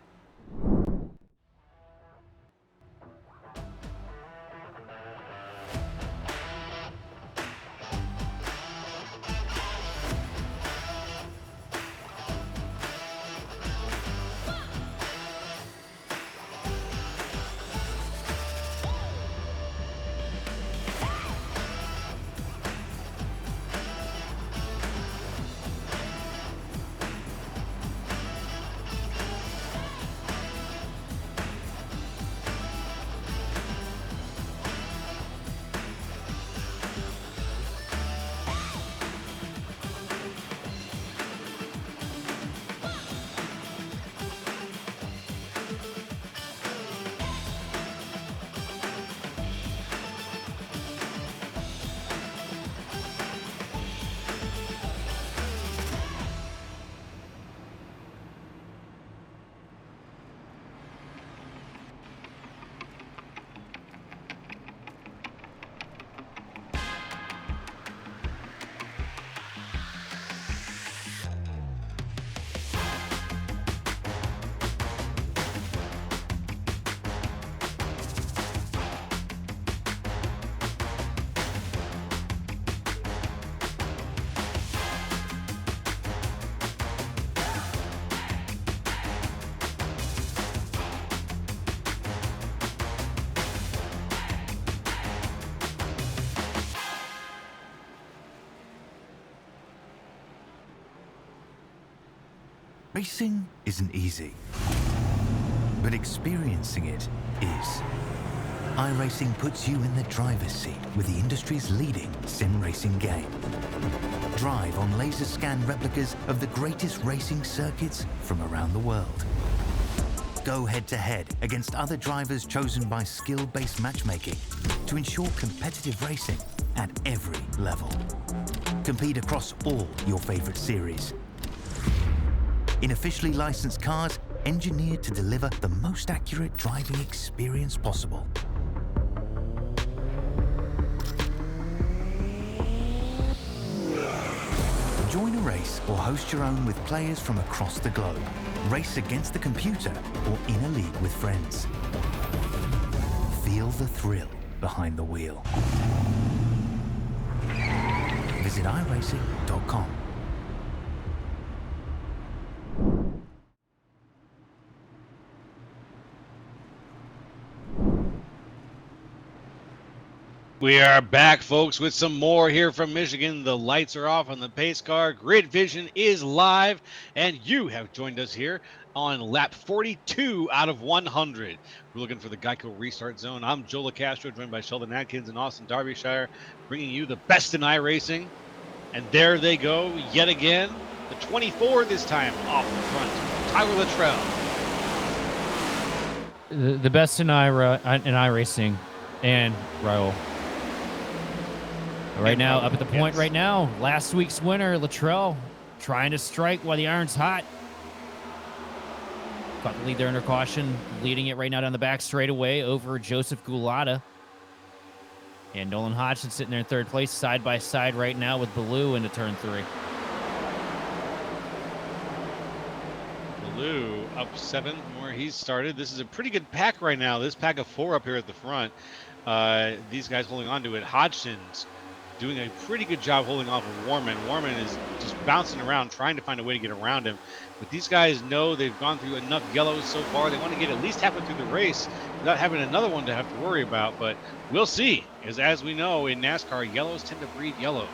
Racing isn't easy, but experiencing it is. iRacing puts you in the driver's seat with the industry's leading sim racing game. Drive on laser scan replicas of the greatest racing circuits from around the world. Go head-to-head against other drivers chosen by skill-based matchmaking to ensure competitive racing at every level. Compete across all your favorite series. In officially licensed cars, engineered to deliver the most accurate driving experience possible. Join a race or host your own with players from across the globe. Race against the computer or in a league with friends. Feel the thrill behind the wheel. Visit iRacing.com. We are back, folks, with some more here from Michigan. The lights are off on the pace car. Grid Vision is live, and you have joined us here on lap 42 out of 100. We're looking for the Geico Restart Zone. I'm Joe LaCastro, joined by Sheldon Atkins and Austin Derbyshire, bringing you the best in iRacing. And there they go, yet again. The 24 this time off the front. Tyler Luttrell. The best in iRacing, and Raul. Right now, up at the point right now, last week's winner, Luttrell, trying to strike while the iron's hot. Got the lead there under caution, leading it right now down the back straightaway over Joseph Gulata. And Nolan Hodgson sitting there in third place, side by side right now with Baloo into turn 3. Baloo up 7 from where he's started. This is a pretty good pack right now. This pack of 4 up here at the front. These guys holding on to it. Hodgson's doing a pretty good job holding off of Warman. Warman is just bouncing around, trying to find a way to get around him. But these guys know they've gone through enough yellows so far. They want to get at least halfway through the race without having another one to have to worry about. But we'll see, because as we know in NASCAR, yellows tend to breed yellows.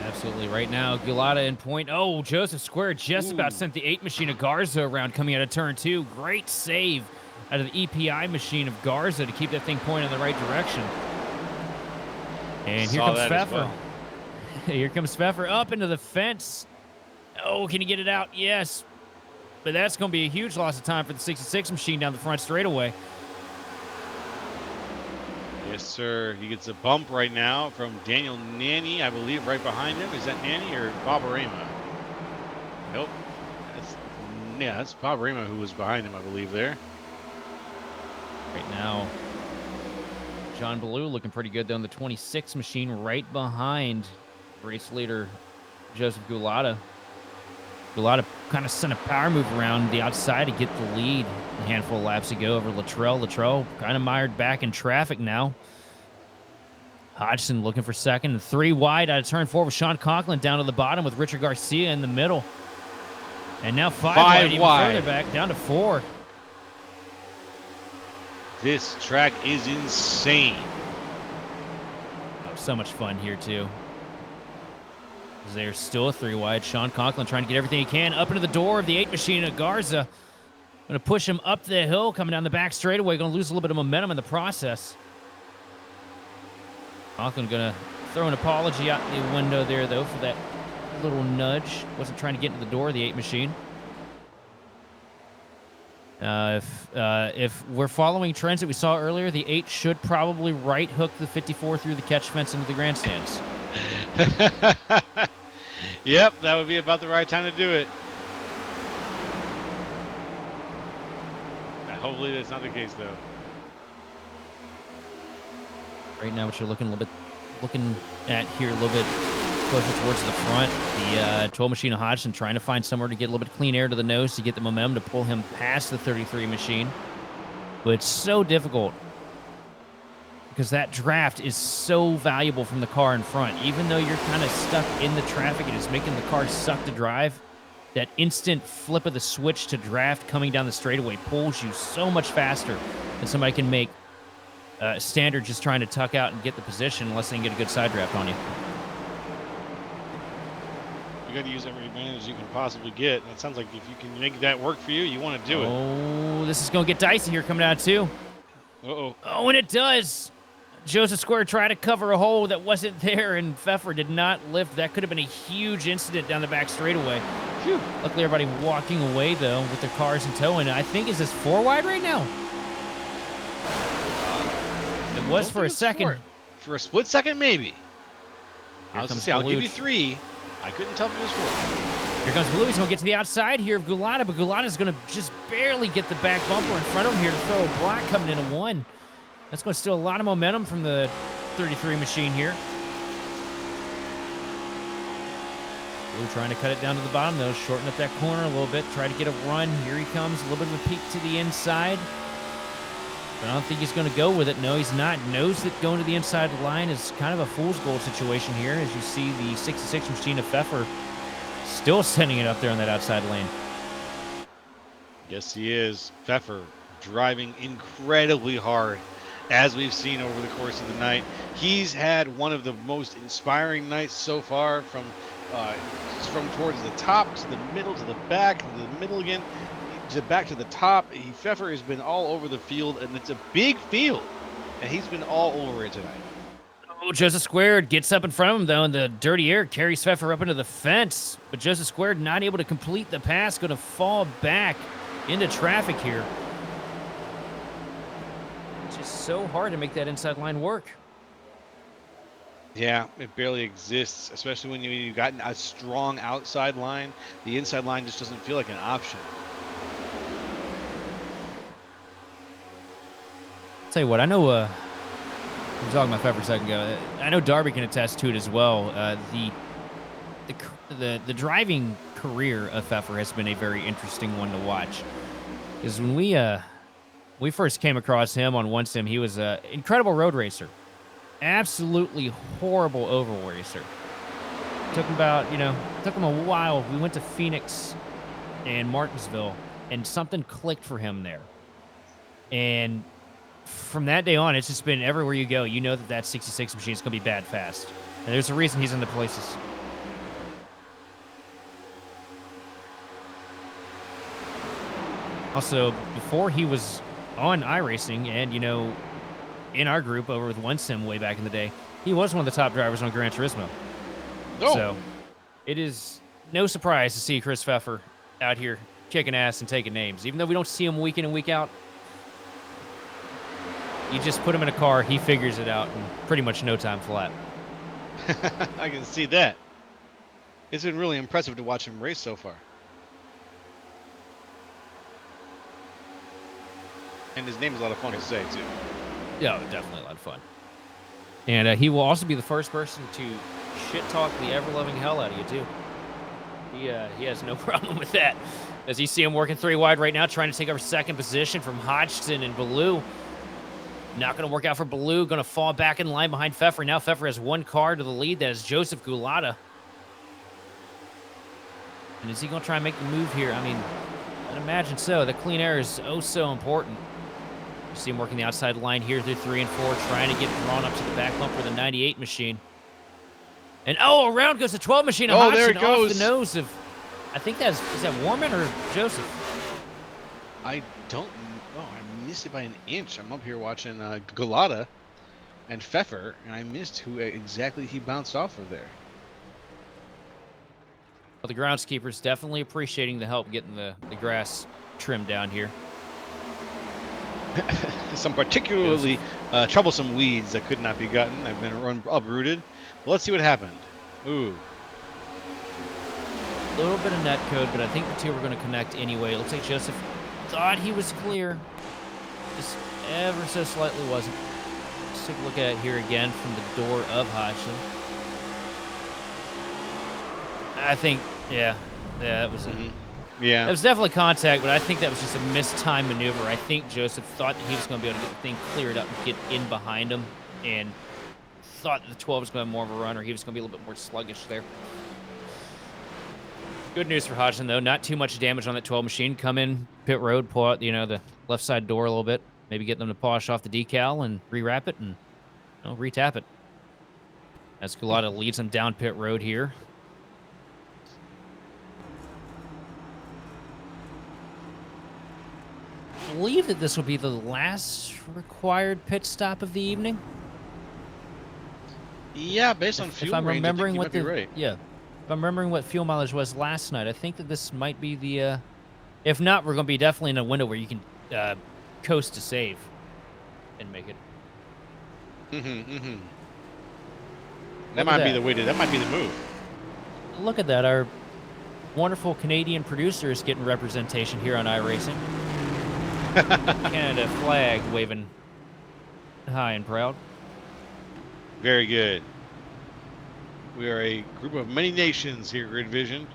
Absolutely. Right now, Gulata in point. Oh, Joseph Square just about sent the 8 machine of Garza around coming out of turn 2. Great save out of the EPI machine of Garza to keep that thing pointing in the right direction. And here comes Pfeffer. Well. Here comes Pfeffer up into the fence. Oh, can he get it out? Yes. But that's going to be a huge loss of time for the 66 machine down the front straightaway. Yes, sir. He gets a bump right now from Daniel Nanny, I believe, right behind him. Is that Nanny or Bob Arema? Nope. That's Bob Arema who was behind him, I believe, there. Right now, John Ballew looking pretty good, though, in the 26 machine right behind race leader Joseph Gulata. Gulata kind of sent a power move around the outside to get the lead a handful of laps ago over Luttrell. Luttrell kind of mired back in traffic now. Hodgson looking for second. And 3 wide out of turn 4 with Sean Conklin down to the bottom with Richard Garcia in the middle. And now 5 wide, even further back, down to 4. This track is insane. Oh, so much fun here, too. There's still a 3 wide. Sean Conklin trying to get everything he can up into the door of the 8 machine of Garza. Going to push him up the hill, coming down the back straightaway. Going to lose a little bit of momentum in the process. Conklin going to throw an apology out the window there, though, for that little nudge. Wasn't trying to get into the door of the 8 machine. If we're following trends that we saw earlier, the 8 should probably right hook the 54 through the catch fence into the grandstands. Yep, that would be about the right time to do it. Hopefully that's not the case, though. Right now, what you're looking at here a little bit closer towards the front. The 12 machine of Hodgson trying to find somewhere to get a little bit of clean air to the nose to get the momentum to pull him past the 33 machine. But it's so difficult because that draft is so valuable from the car in front. Even though you're kind of stuck in the traffic and it's making the car suck to drive, that instant flip of the switch to draft coming down the straightaway pulls you so much faster than somebody can make standard just trying to tuck out and get the position unless they can get a good side draft on you. You got to use every advantage you can possibly get. And it sounds like if you can make that work for you, you want to do it. Oh, this is going to get dicey here coming out, too. Uh-oh. Oh, and it does. Joseph Square tried to cover a hole that wasn't there, and Pfeffer did not lift. That could have been a huge incident down the back straightaway. Phew. Luckily, everybody walking away, though, with their cars in tow. And I think, is this 4 wide right now? It was for a second. For a split second, maybe. I'll give you 3. I couldn't tell if it was 4. Here comes Blue. He's going to get to the outside here of Gulata, but Gulata's going to just barely get the back bumper in front of him here to throw a block coming in a 1. That's going to steal a lot of momentum from the 33 machine here. Blue trying to cut it down to the bottom, though. Shorten up that corner a little bit. Try to get a run. Here he comes. A little bit of a peek to the inside. But I don't think he's going to go with it. No, he's not. Knows that going to the inside line is kind of a fool's gold situation here, as you see the 66 machine of Pfeffer still sending it up there on that outside lane. Yes, he is. Pfeffer driving incredibly hard, as we've seen over the course of the night. He's had one of the most inspiring nights so far, from towards the top to the middle to the back to the middle again to back to the top. Pfeffer has been all over the field, and it's a big field, and he's been all over it tonight. Oh, Joseph Squared gets up in front of him, though, and the dirty air carries Pfeffer up into the fence. But Joseph Squared not able to complete the pass, going to fall back into traffic here. It's just so hard to make that inside line work. Yeah, it barely exists, especially when you've got a strong outside line. The inside line just doesn't feel like an option. Tell you what, I know, we were talking about Pfeffer a second ago. I know Darby can attest to it as well. The driving career of Pfeffer has been a very interesting one to watch. Because when we first came across him on One Sim, he was an incredible road racer. Absolutely horrible oval racer. Took him a while. We went to Phoenix and Martinsville, and something clicked for him there. And from that day on, it's just been everywhere you go, you know that 66 machine is going to be bad fast. And there's a reason he's in the places. Also, before he was on iRacing and, in our group over with One Sim way back in the day, he was one of the top drivers on Gran Turismo. Oh. So it is no surprise to see Chris Pfeffer out here kicking ass and taking names. Even though we don't see him week in and week out, you just put him in a car, he figures it out in pretty much no time flat. I can see that. It's been really impressive to watch him race so far. And his name is a lot of fun to say, too. Yeah, definitely a lot of fun. And he will also be the first person to shit-talk the ever-loving hell out of you, too. He has no problem with that. As you see him working 3 wide right now, trying to take over second position from Hodgson and Baloo. Not going to work out for Baloo. Going to fall back in line behind Pfeffer. Now Pfeffer has 1 car to the lead. That is Joseph Gulata. And is he going to try and make the move here? I mean, I'd imagine so. The clean air is oh so important. You see him working the outside line here through 3 and 4, trying to get drawn up to the back bumper of the 98 machine. And around goes the 12 machine. Oh, there it goes. Off the nose of, I think is that Warman or Joseph? I don't know. I missed it by an inch. I'm up here watching Gulata and Pfeffer, and I missed who exactly he bounced off of there. Well, the groundskeeper's definitely appreciating the help getting the grass trimmed down here. Some particularly troublesome weeds that could not be gotten. I've been uprooted. Well, let's see what happened. Ooh. A little bit of net code, but I think the 2 were going to connect anyway. It looks like Joseph thought he was clear. Just ever so slightly wasn't. Let's take a look at it here again from the door of Hodgson. I think, yeah, that was it. Yeah. That was definitely contact, but I think that was just a mistimed maneuver. I think Joseph thought that he was going to be able to get the thing cleared up and get in behind him, and thought that the 12 was going to have more of a run, or he was going to be a little bit more sluggish there. Good news for Hodgson, though. Not too much damage on that 12 machine. Come in pit road, pull out, the left side door a little bit. Maybe get them to polish off the decal and rewrap it and retap it. As Gulata leads them down pit road here. believe that this will be the last required pit stop of the evening. Yeah, based on If fuel I'm range, I think remembering you what might be the right. yeah, if I'm remembering what fuel mileage was last night, I think that this might be the. If not, we're gonna be definitely in a window where you can coast to save and make it. That Look at might be that. the way to. That might be the move. Look at that. Our wonderful Canadian producer is getting representation here on iRacing. Canada flag waving high and proud. Very good. We are a group of many nations here, Grid Vision.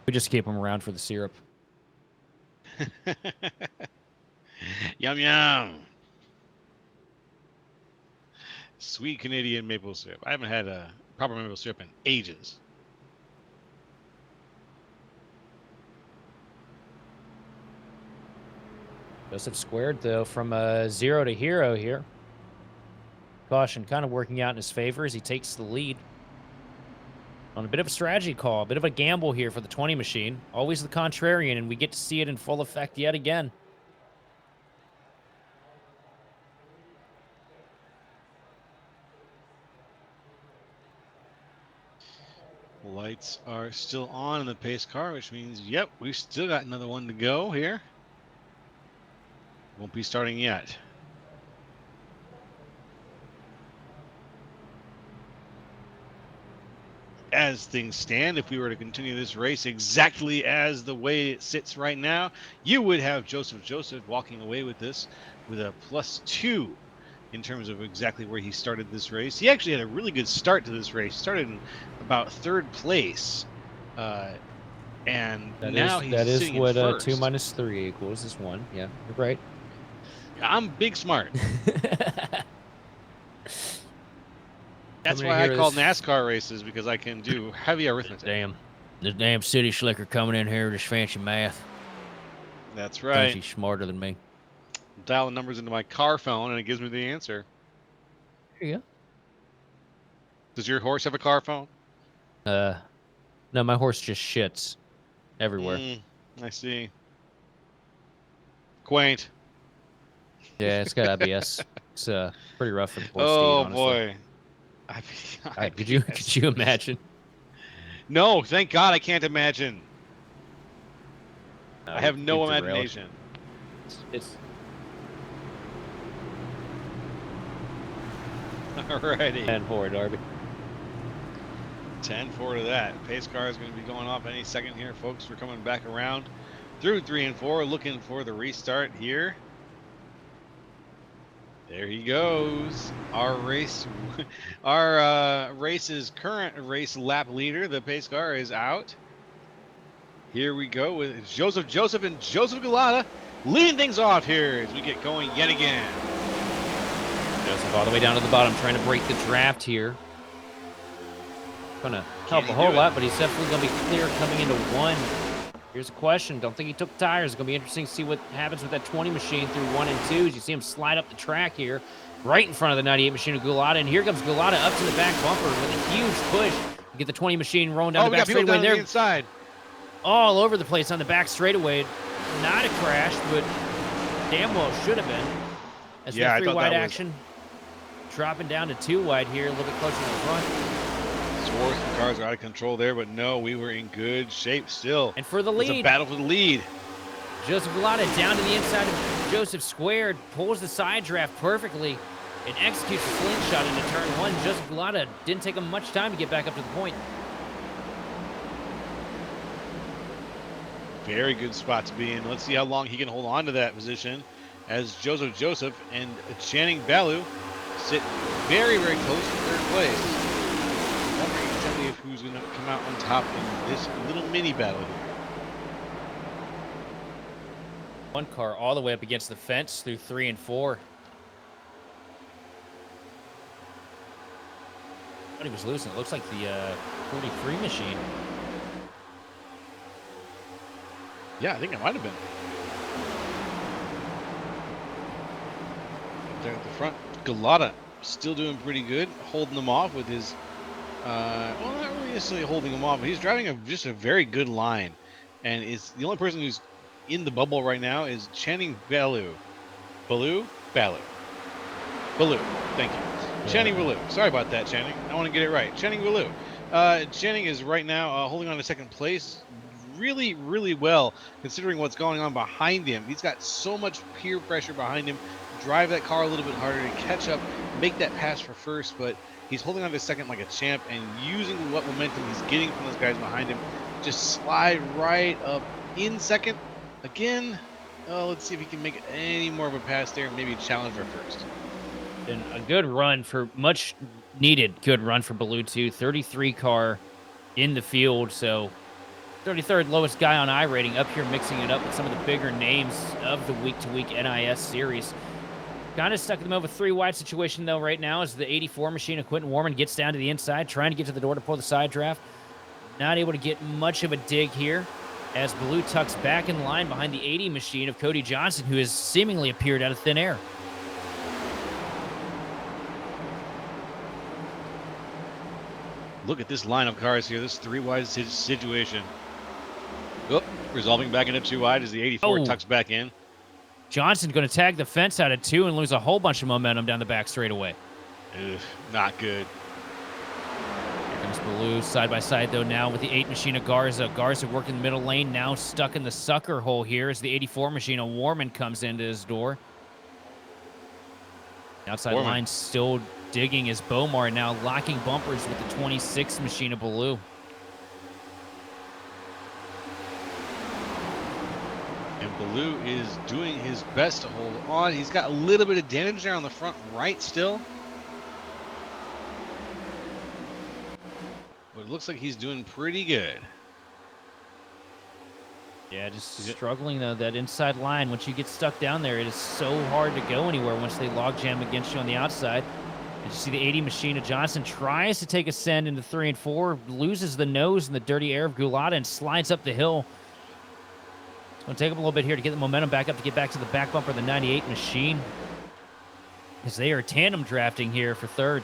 We just keep them around for the syrup. Yum yum. Sweet Canadian maple syrup. I haven't had a proper maple syrup in ages. Joseph squared, though, from 0 to hero here. Caution kind of working out in his favor as he takes the lead. On a bit of a strategy call, a bit of a gamble here for the 20 machine. Always the contrarian, and we get to see it in full effect yet again. Lights are still on in the pace car, which means, yep, we've still got another one to go here. Won't be starting yet. As things stand, if we were to continue this race exactly as the way it sits right now, you would have Joseph walking away with this with a +2 in terms of exactly where he started this race. He actually had a really good start to this race. Started in about 3rd place, and now he's sitting in what 1st. 2 minus 3 equals is 1. Yeah, you're right. I'm big smart. That's Coming in why I here call this- NASCAR races, because I can do heavy arithmetic. This damn city slicker coming in here with his fancy math. That's Thinks right. he's smarter than me. Dial the numbers into my car phone, and it gives me the answer. There you Does your horse have a car phone? go. No, my horse just shits everywhere. I see. Quaint. Yeah, it's got IBS. It's pretty rough for the poor Oh Steed, honestly. boy. Could you imagine? No, thank God I can't imagine. I have no You've derailed. imagination. It's Alrighty. 10-4, Darby. 10-4 to that. Pace car is going to be going off any second here, folks. We're coming back around through 3 and 4, looking for the restart here. There he goes. Our race's current race lap leader, the pace car, is out. Here we go with Joseph and Joseph Galata leading things off here as we get going yet again. Joseph all the way down to the bottom, trying to break the draft here. Gonna help a whole lot, but he's definitely gonna be clear coming into 1. Here's a question. Don't think he took tires. It's going to be interesting to see what happens with that 20 machine through 1 and 2 as you see him slide up the track here right in front of the 98 machine of Gulata. And here comes Gulata up to the back bumper with a huge push to get the 20 machine rolling down the back straightaway. Down the inside. All over the place on the back straightaway. Not a crash, but damn well should have been. As the 3 wide action dropping down to 2 wide here, a little bit closer to the front. Swore some cars are out of control there, but no, we were in good shape still. And for the lead. It's a battle for the lead. Joseph Galata down to the inside of Joseph squared, pulls the side draft perfectly, and executes a slingshot into turn 1. Joseph Galata didn't take him much time to get back up to the point. Very good spot to be in. Let's see how long he can hold on to that position as Joseph and Channing Balu sit very, very close to 3rd place. Wondering exactly who's going to come out on top in this little mini battle here. One car all the way up against the fence through 3 and 4. But he was losing. It looks like the 43 machine. Yeah, I think it might have been. There at the front, Galata still doing pretty good, holding them off with his, well, not really seriously holding him off. He's driving just a very good line, and is the only person who's in the bubble right now is Channing Baloo. Baloo? Baloo. Baloo. Thank you. Yeah. Channing Baloo. Sorry about that, Channing. I want to get it right. Channing Baloo. Channing is right now holding on to second place really, really well, considering what's going on behind him. He's got so much peer pressure behind him. Drive that car a little bit harder to catch up, make that pass for first, but he's holding on to second like a champ and using what momentum he's getting from those guys behind him. Just slide right up in second. Again, let's see if he can make any more of a pass there and maybe challenge for first. And a good run for much needed good run for Baloo 2. 33 car in the field. So 33rd lowest guy on iRating, up here mixing it up with some of the bigger names of the week-to-week NIS series. Kind of stuck in the middle of a 3-wide situation, though, right now, as the 84 machine of Quentin Warman gets down to the inside, trying to get to the door to pull the side draft. Not able to get much of a dig here, as Baloo tucks back in line behind the 80 machine of Cody Johnson, who has seemingly appeared out of thin air. Look at this line of cars here, this 3-wide situation. Oh, resolving back into 2-wide as the 84 tucks back in. Johnson going to tag the fence out of 2 and lose a whole bunch of momentum down the back straightaway. Ugh, not good. Here comes Baloo side by side, though, now with the 8 machine of Garza. Garza working the middle lane, now stuck in the sucker hole here as the 84 machine of Warman comes into his door. Outside line still digging as Bomar now locking bumpers with the 26 machine of Baloo. And Baloo is doing his best to hold on. He's got a little bit of damage there on the front right still. But it looks like he's doing pretty good. Yeah, just struggling, though, that inside line. Once you get stuck down there, it is so hard to go anywhere once they log jam against you on the outside. And you see the 80 machine of Johnson tries to take a send into 3 and 4, loses the nose in the dirty air of Gulata and slides up the hill. It's going to take him a little bit here to get the momentum back up to get back to the back bumper of the 98 machine, as they are tandem drafting here for third.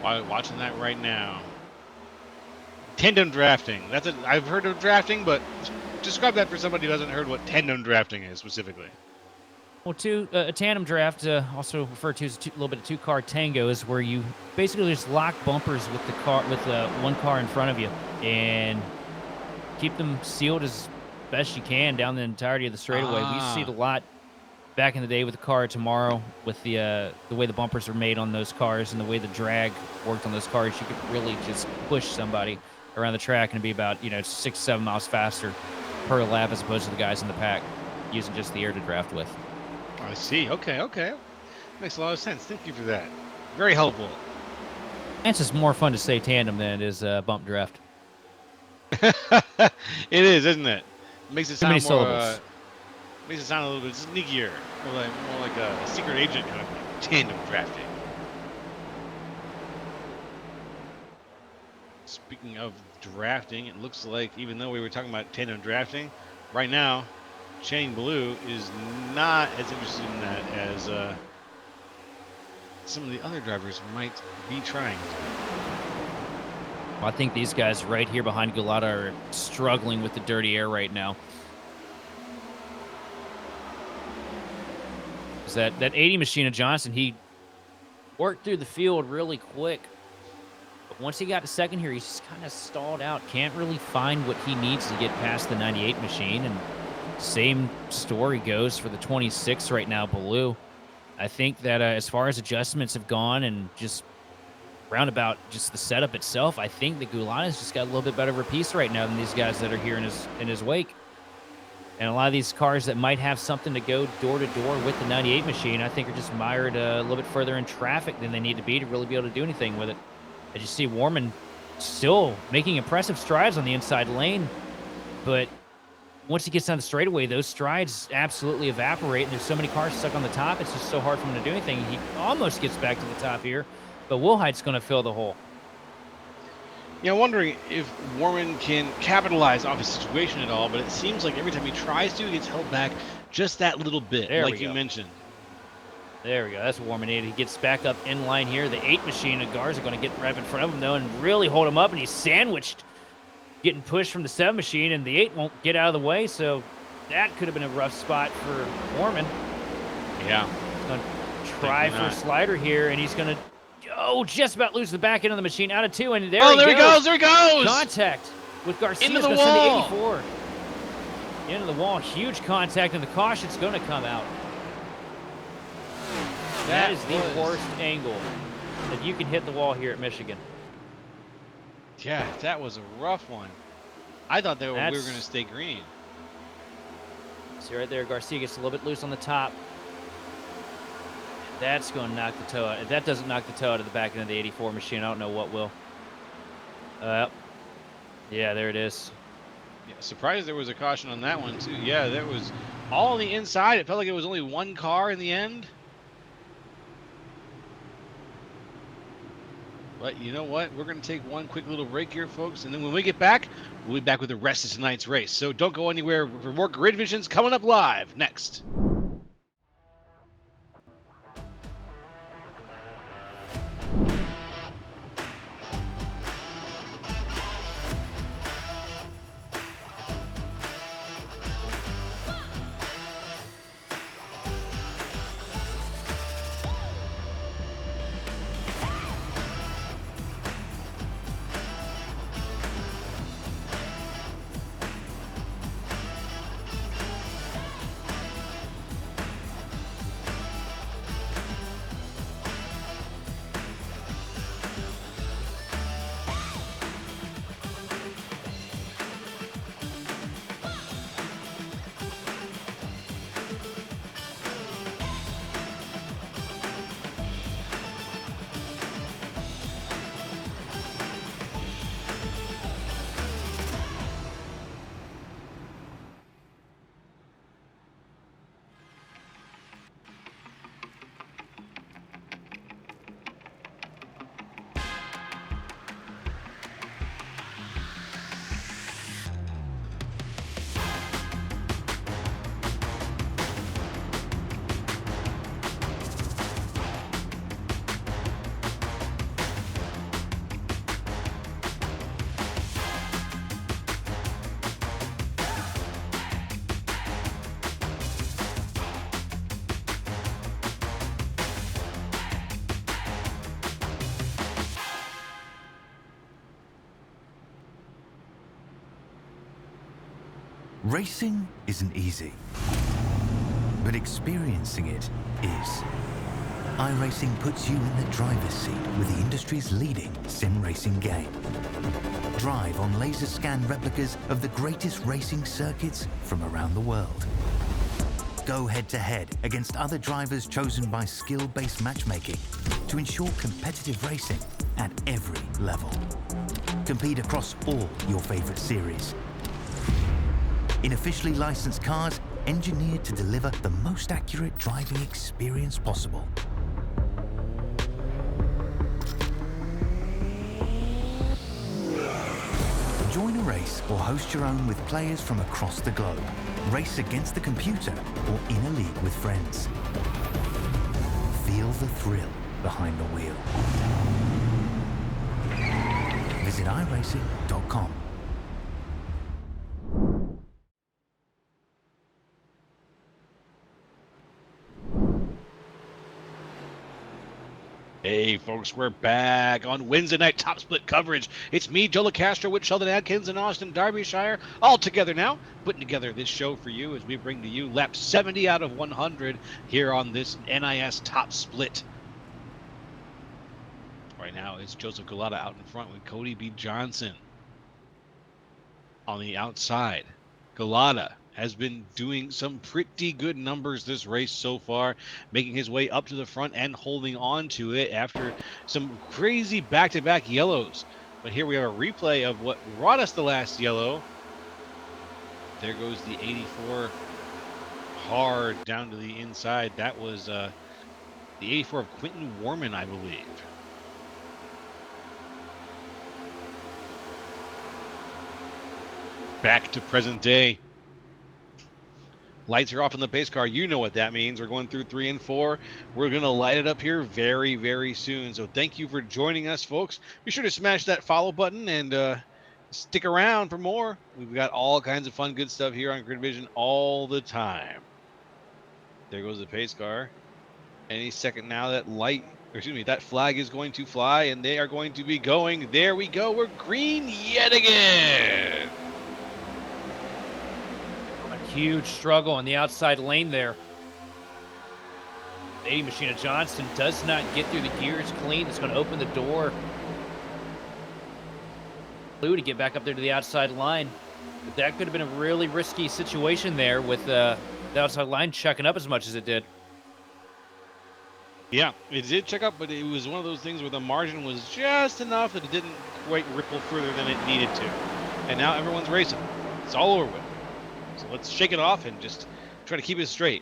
Watching that right now. Tandem drafting. I've heard of drafting, but describe that for somebody who hasn't heard what tandem drafting is specifically. Well, a tandem draft, also referred to as a little bit of 2-car tango, is where you basically just lock bumpers with the car with one car in front of you and keep them sealed as best you can down the entirety of the straightaway. We see it a lot back in the day with the car tomorrow, with the way the bumpers are made on those cars and the way the drag worked on those cars. You could really just push somebody around the track and be about 6-7 miles faster per lap as opposed to the guys in the pack using just the air to draft with. I see. Okay. Makes a lot of sense. Thank you for that. Very helpful. It's just more fun to say tandem than it is bump draft. It is, isn't it? Makes it sound Too many syllables. Makes it sound a little bit sneakier, more like a secret agent kind of thing. Tandem drafting. Speaking of drafting, it looks like even though we were talking about tandem drafting, right now, Channing Baloo is not as interested in that as some of the other drivers might be trying. I think these guys right here behind Gulata are struggling with the dirty air right now. That 80 machine of Johnson, he worked through the field really quick. But once he got to second here, he's just kind of stalled out. Can't really find what he needs to get past the 98 machine. And same story goes for the 26 right now, Baloo. I think that as far as adjustments have gone and just roundabout just the setup itself, I think that Gulata's just got a little bit better of a piece right now than these guys that are here in his wake. And a lot of these cars that might have something to go door to door with the 98 machine, I think are just mired a little bit further in traffic than they need to be to really be able to do anything with it. As you see, Warman still making impressive strides on the inside lane, but once he gets down the straightaway, those strides absolutely evaporate, and there's so many cars stuck on the top, it's just so hard for him to do anything. He almost gets back to the top here, but Wilhite's going to fill the hole. Yeah, I'm wondering if Warman can capitalize off his situation at all, but it seems like every time he tries to, he gets held back just that little bit, There like we you go. mentioned. There we go. That's warming in. He gets back up in line here. The 8 machine and Garza going to get right in front of him, though, and really hold him up. And he's sandwiched, getting pushed from the 7 machine, and the 8 won't get out of the way. So that could have been a rough spot for Warman. Yeah. He's going to try for a slider here, and he's going to, just about lose the back end of the machine out of 2. And there he goes. There he goes. Contact with Garcia. Into the Send the wall. 84. Into the wall. Huge contact, and the caution's going to come out. That is the worst angle that you can hit the wall here at Michigan. Yeah, that was a rough one. I thought we were going to stay green. See right there, Garcia gets a little bit loose on the top. That's going to knock the toe out. If that doesn't knock the toe out of the back end of the 84 machine, I don't know what will. Yeah, there it is. Yeah, surprised there was a caution on that one, too. Yeah, there was all on the inside. It felt like it was only one car in the end. But you know what? We're going to take one quick little break here, folks. And then when we get back, we'll be back with the rest of tonight's race. So don't go anywhere for more Grid Visions coming up live next. Racing isn't easy, but experiencing it is. iRacing puts you in the driver's seat with the industry's leading sim racing game. Drive on laser scan replicas of the greatest racing circuits from around the world. Go head-to-head against other drivers chosen by skill-based matchmaking to ensure competitive racing at every level. Compete across all your favorite series. In officially licensed cars, engineered to deliver the most accurate driving experience possible. Join a race or host your own with players from across the globe. Race against the computer or in a league with friends. Feel the thrill behind the wheel. Visit iRacing.com. Hey, folks, we're back on Wednesday night top split coverage. It's me, Joe LaCastro, with Sheldon Adkins and Austin Derbyshire, all together now, putting together this show for you as we bring to you lap 70 out of 100 here on this NiS top split. Right now, it's Joseph Galata out in front with Cody B. Johnson on the outside. Galata has been doing some pretty good numbers this race so far, making his way up to the front and holding on to it after some crazy back-to-back yellows. But here we have a replay of what brought us the last yellow. There goes the 84 hard down to the inside. That was the 84 of Quentin Warman, I believe. Back to present day. Lights are off in the pace car. You know what that means. We're going through 3 and 4. We're going to light it up here very, very soon. So thank you for joining us, folks. Be sure to smash that follow button and stick around for more. We've got all kinds of fun, good stuff here on Grid Vision all the time. There goes the pace car. Any second now, that flag is going to fly, and they are going to be going. There we go. We're green yet again. A huge struggle on the outside lane there. The 80 Machine of Johnston does not get through the gears clean. It's going to open the door. Blue to get back up there to the outside line. But that could have been a really risky situation there with the outside line checking up as much as it did. Yeah, it did check up, but it was one of those things where the margin was just enough that it didn't quite ripple further than it needed to. And now everyone's racing. It's all over with. So let's shake it off and just try to keep it straight.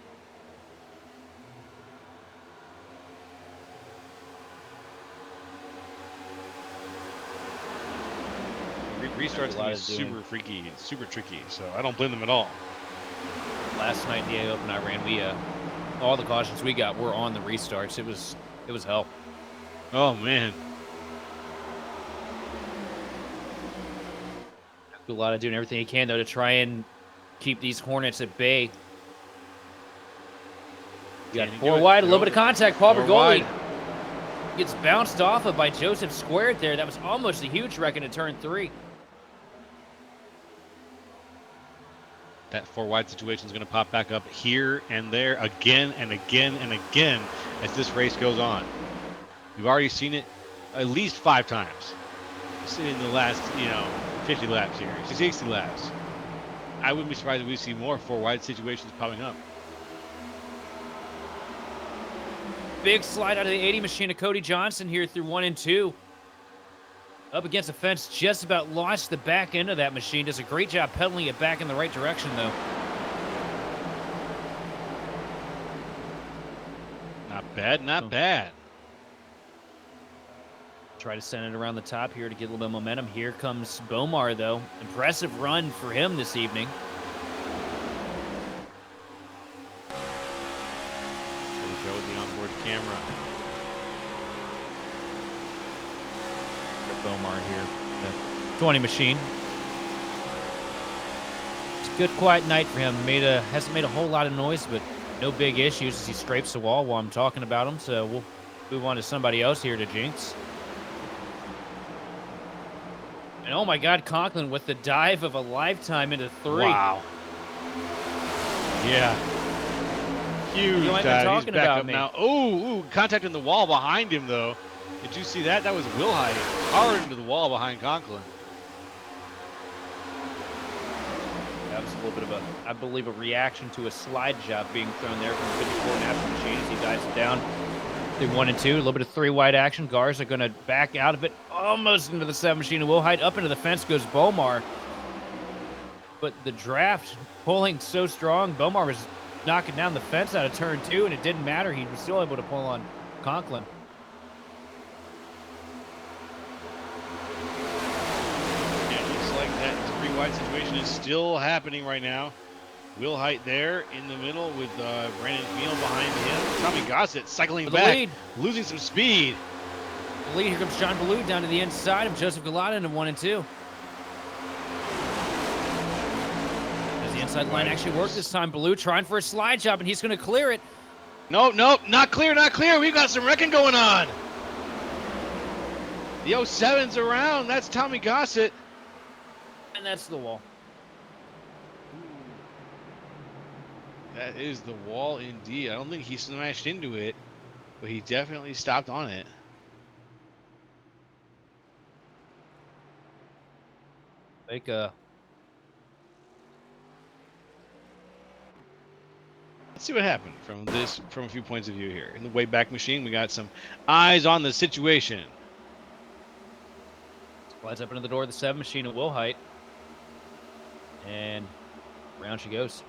Restart's going to be super freaky and super tricky, so I don't blame them at all. Last night in the A Open I ran, all the cautions we got were on the restarts. It was hell. Oh man. Gulata doing everything he can though to try and keep these Hornets at bay. Got 4 wide, a little bit of contact. Paul Bergoli gets bounced off of by Joseph Squared there. That was almost a huge wreck into turn 3. That 4 wide situation is going to pop back up here and there again and again and again as this race goes on. We've already seen it at least 5 times in the last, 50 laps here, 60 laps. I wouldn't be surprised if we see more 4 wide situations popping up. Big slide out of the 80 Machine of Cody Johnson here through 1 and 2. Up against the fence, just about lost the back end of that machine. Does a great job pedaling it back in the right direction, though. Not bad, not bad. Try to send it around the top here to get a little bit of momentum. Here comes Bomar, though. Impressive run for him this evening. There we go with the onboard camera. Bomar here, the 20 Machine. It's a good quiet night for him. Hasn't made a whole lot of noise, but no big issues as he scrapes the wall while I'm talking about him. So we'll move on to somebody else here to Jinx. And oh my God, Conklin with the dive of a lifetime into 3. Wow. Yeah. Huge You might be dive. talking He's back about up me. now. Oh, contacting the wall behind him though. Did you see that? That was Will Hyde hard into the wall behind Conklin. That was a little bit of I believe, a reaction to a slide job being thrown there from the 54.5 Machine as he dives it down. Through 1 and 2, a little bit of 3 wide action. Gars are going to back out of it, almost into the 7 Machine. And Will Hyde up into the fence goes Bomar. But the draft pulling so strong, Bomar was knocking down the fence out of turn 2, and it didn't matter. He was still able to pull on Conklin. That 3 wide situation is still happening right now. Will Height there in the middle with Brandon Field behind him. Tommy Gossett cycling back, lead. losing some speed. The lead, here comes John Ballou down to the inside of Joseph Gulata into 1 and 2. Does the inside line actually work this time? Ballou trying for a slide job, and he's going to clear it. Nope, not clear, not clear. We've got some wrecking going on. The 07's around. That's Tommy Gossett. And that's the wall. That is the wall indeed. I don't think he smashed into it, but he definitely stopped on it. Let's see what happened from a few points of view here. In the way back machine, we got some eyes on the situation. Slides up into the door of the 7 Machine at Will Height. And round she goes.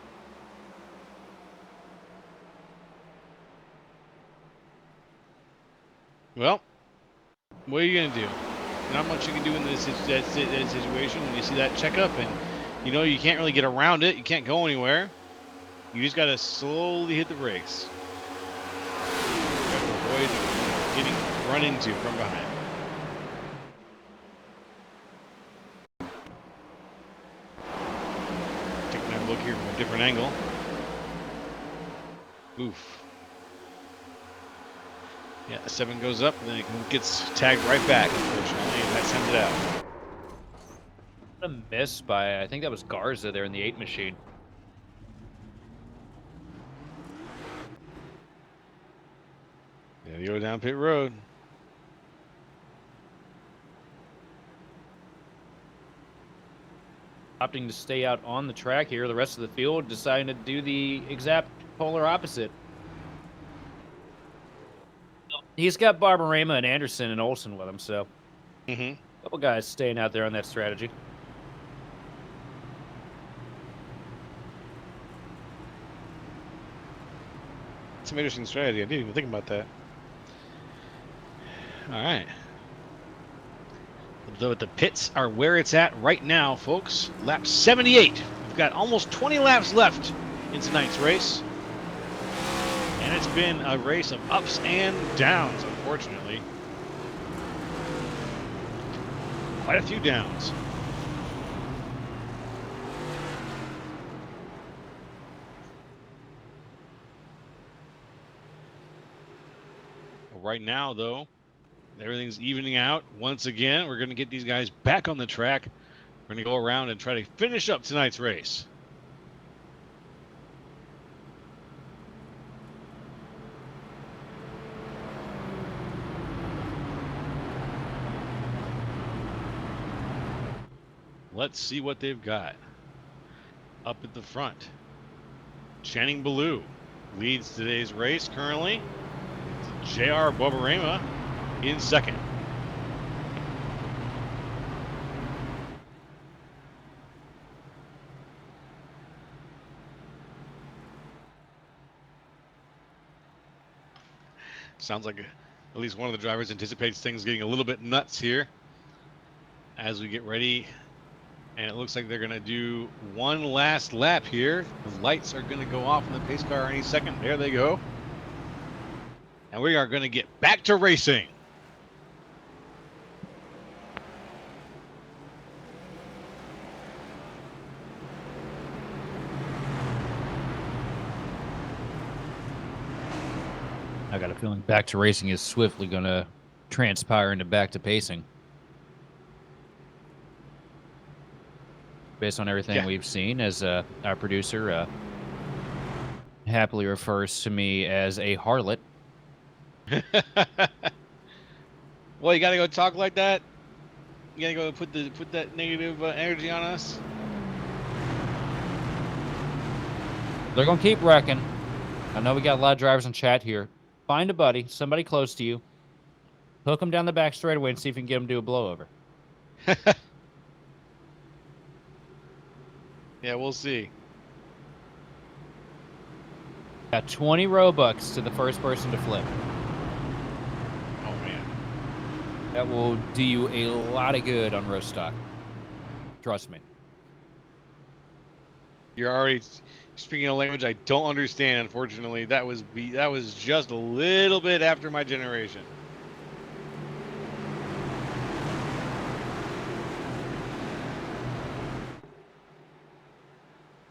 Well, what are you going to do? Not much you can do in this situation when you see that checkup, and you can't really get around it. You can't go anywhere. You just got to slowly hit the brakes. You have to avoid getting run into from behind. Taking a look here from a different angle. Oof. Yeah, the 7 goes up, and then it gets tagged right back, unfortunately, and that sends it out. A miss by, I think that was Garza there in the 8 machine. There you go down pit road. Opting to stay out on the track here. The rest of the field deciding to do the exact polar opposite. He's got Barbarema and Anderson and Olsen with him, so Mm-hmm. a couple guys staying out there on that strategy. It's an interesting strategy. I didn't even think about that. All right. Though the pits are where it's at right now, folks. Lap 78. We've got almost 20 laps left in tonight's race. And it's been a race of ups and downs, unfortunately. Quite a few downs. Right now, though, everything's evening out. Once again, we're going to get these guys back on the track. We're going to go around and try to finish up tonight's race. Let's see what they've got. Up at the front, Channing Ballou leads today's race currently. J.R. Bobarema in second. Sounds like at least one of the drivers anticipates things getting a little bit nuts here as we get ready. And it looks like they're going to do one last lap here. The lights are going to go off in the pace car any second. There they go. And we are going to get back to racing. I got a feeling back to racing is swiftly going to transpire into back to pacing. Based on everything we've seen, as our producer happily refers to me as a harlot. Well, you got to go talk like that? You got to go put that negative energy on us? They're going to keep wrecking. I know we got a lot of drivers in chat here. Find a buddy, somebody close to you. Hook them down the back straightaway and see if you can get them to do a blowover. Yeah, we'll see. Got 20 Robux to the first person to flip. Oh, man. That will do you a lot of good on roast stock. Trust me. You're already speaking a language I don't understand, unfortunately. That was just a little bit after my generation.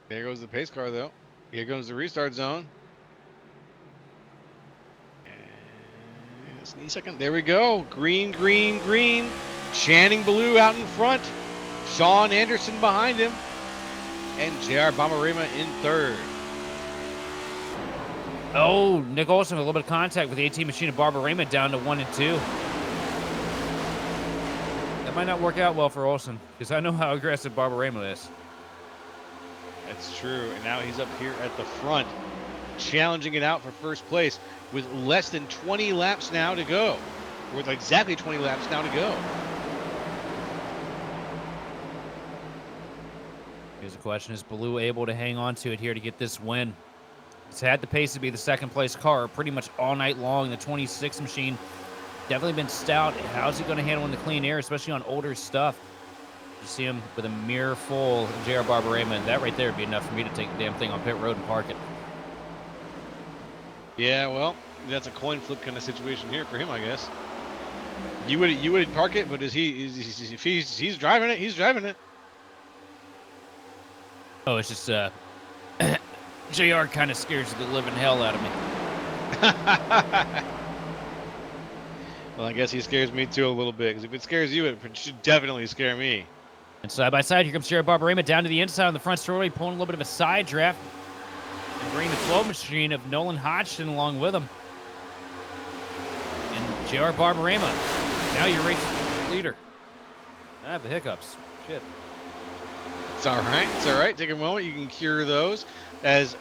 There goes the pace car, though. Here comes the restart zone. And sneak second. There we go. Green, green, green. Channing Ballou out in front. Sean Anderson behind him. And J.R. Bomarima in third. Oh, Nick Olsen with a little bit of contact with the 18 machine of Barbarema down to 1 and 2. That might not work out well for Olsen, because I know how aggressive Barbarema is. That's true. And now he's up here at the front, challenging it out for first place with less than 20 laps now to go. With exactly 20 laps now to go. Here's the question, is Ballou able to hang on to it here to get this win? He's had the pace to be the second place car pretty much all night long. The 26 machine definitely been stout. How's he going to handle in the clean air, especially on older stuff? You see him with a mirror full of JR Barbarema, and that right there would be enough for me to take the damn thing on pit road and park it. Yeah, well, that's a coin flip kind of situation here for him, I guess. You would park it, but if he's driving it, he's driving it. Oh, it's just JR kind of scares the living hell out of me. Well, I guess he scares me too a little bit, because if it scares you, it should definitely scare me. And side by side, here comes JR Barbarema down to the inside on the front straightaway, pulling a little bit of a side draft. And bringing the 12 machine of Nolan Hodgson along with him. And JR Barbarema, now your race leader. I have the hiccups. Shit. It's all right. It's all right. Take a moment. You can cure those as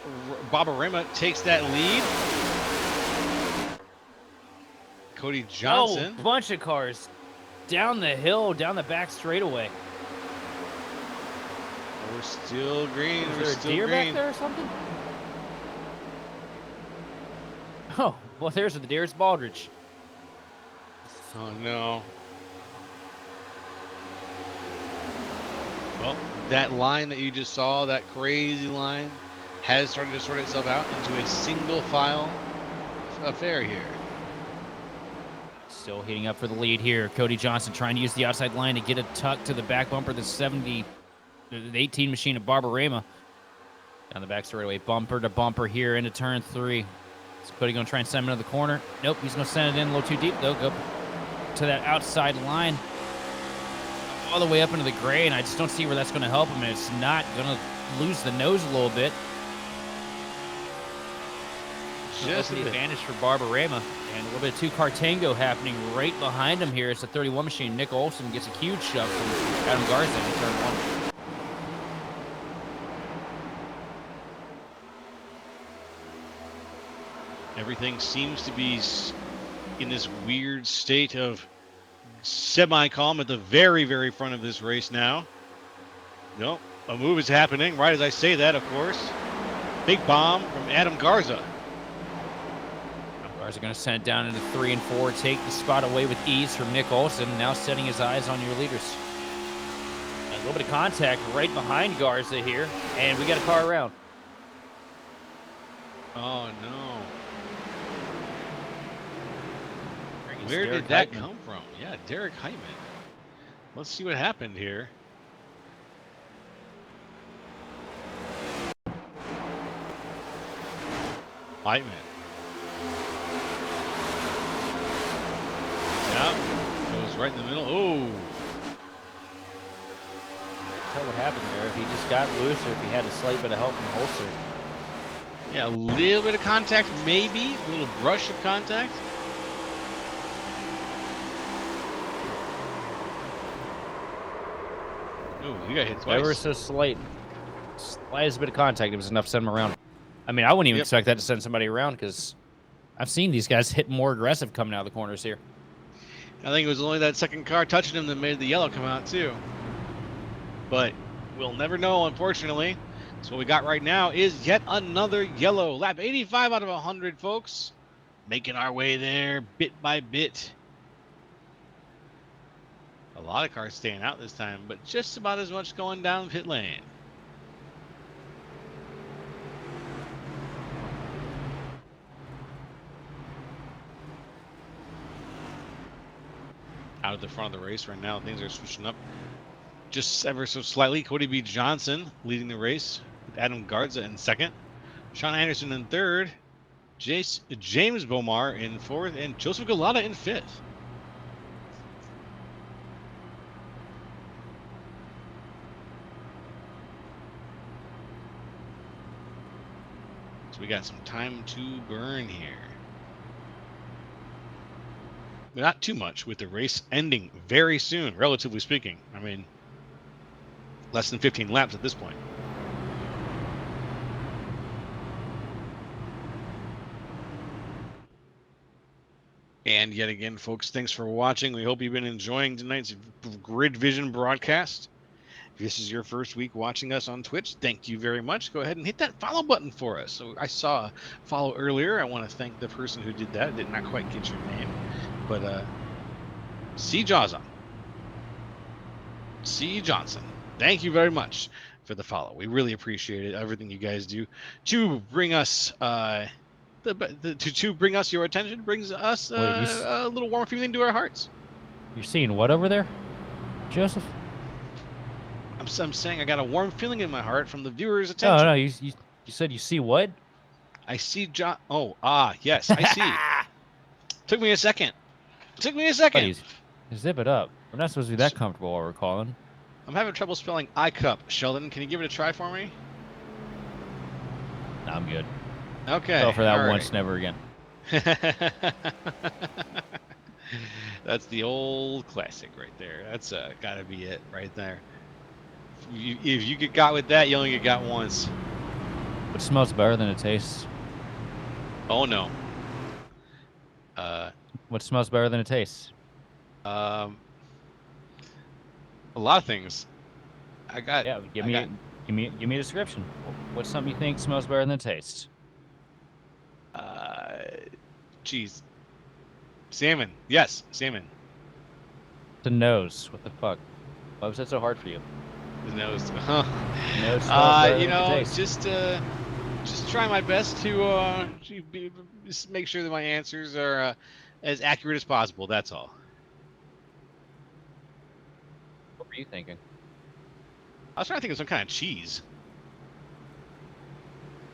Barbarema takes that lead. Cody Johnson. Oh, bunch of cars down the hill, down the back straightaway. We're still green. Is We're there still a deer green. back there or something? Oh, well, there's the deer. It's Baldridge. Oh, no. Well, that line that you just saw, that crazy line, has started to sort itself out into a single file affair here. Still heating up for the lead here. Cody Johnson trying to use the outside line to get a tuck to the back bumper. The 18 machine of Barbarema. Down the back straightaway, bumper to bumper here into turn 3. Is Cody going to try and send him into the corner? Nope, he's going to send it in a little too deep, though. Go to that outside line. All the way up into the gray, and I just don't see where that's going to help him. And it's not going to lose the nose a little bit. Just the advantage for Barbarema. And a little bit of two-car tango happening right behind him here. It's the 31 machine. Nick Olson gets a huge shove from Adam Garza in turn 1. Everything seems to be in this weird state of semi-calm at the very, very front of this race now. Nope, a move is happening right as I say that, of course. Big bomb from Adam Garza. Garza going to send it down into 3 and 4. Take the spot away with ease from Nick Olson. Now setting his eyes on your leaders. A little bit of contact right behind Garza here. And we got a car around. Oh, no. It's Where Derek did that Heitman. come from? Yeah, Derek Heitman. Let's see what happened here. Heitman. Yeah, goes right in the middle. Oh. Tell what happened there. If he just got loose or if he had a slight bit of help from Holster. Yeah, a little bit of contact, maybe. A little brush of contact. Oh, he got hit twice. Ever so slightest bit of contact, it was enough to send him around. I mean, I wouldn't even expect that to send somebody around because I've seen these guys hit more aggressive coming out of the corners here. I think it was only that second car touching him that made the yellow come out too. But we'll never know, unfortunately. So what we got right now is yet another yellow. Lap 85 out of 100, folks. Making our way there bit by bit. A lot of cars staying out this time, but just about as much going down pit lane. Out at the front of the race right now, things are switching up just ever so slightly. Cody B. Johnson leading the race with Adam Garza in second. Sean Anderson in third. James Bomar in fourth. And Joseph Galata in fifth. So we got some time to burn here. But not too much with the race ending very soon, relatively speaking. I mean, less than 15 laps at this point. And yet again, folks, thanks for watching. We hope you've been enjoying tonight's Grid Vision broadcast. If this is your first week watching us on Twitch, thank you very much. Go ahead and hit that follow button for us. So I saw a follow earlier. I want to thank the person who did that. I did not quite get your name. But C. Jaza. C. Johnson. Thank you very much for the follow. We really appreciate it. Everything you guys do to bring us to bring us your attention brings us Wait, a little warm feeling to our hearts. you're seeing what over there, Joseph? I'm saying I got a warm feeling in my heart from the viewers' No, attention. no, you said you see what? I see John. Oh, yes, I see. Took me a second. Took me a second. Buddies, zip it up. We're not supposed to be that comfortable while we're calling. I'm having trouble spelling I-cup. Sheldon, can you give it a try for me? No, I'm good. Okay. Fell for that all once, never again. right. That's the old classic right there. That's gotta be it right there. If you get got with that, you only get got once. What smells better than it tastes? Oh no. What smells better than it tastes? A lot of things. I got. Yeah, give I me got- give me a description. What's something you think smells better than it tastes? Cheese. Salmon. Yes, salmon. The nose. What the fuck? Why was that so hard for you? The nose. Huh. Nose smells better You than it know, tastes. just try my best to just make sure that my answers are as accurate as possible. That's all. What were you thinking? I was trying to think of some kind of cheese.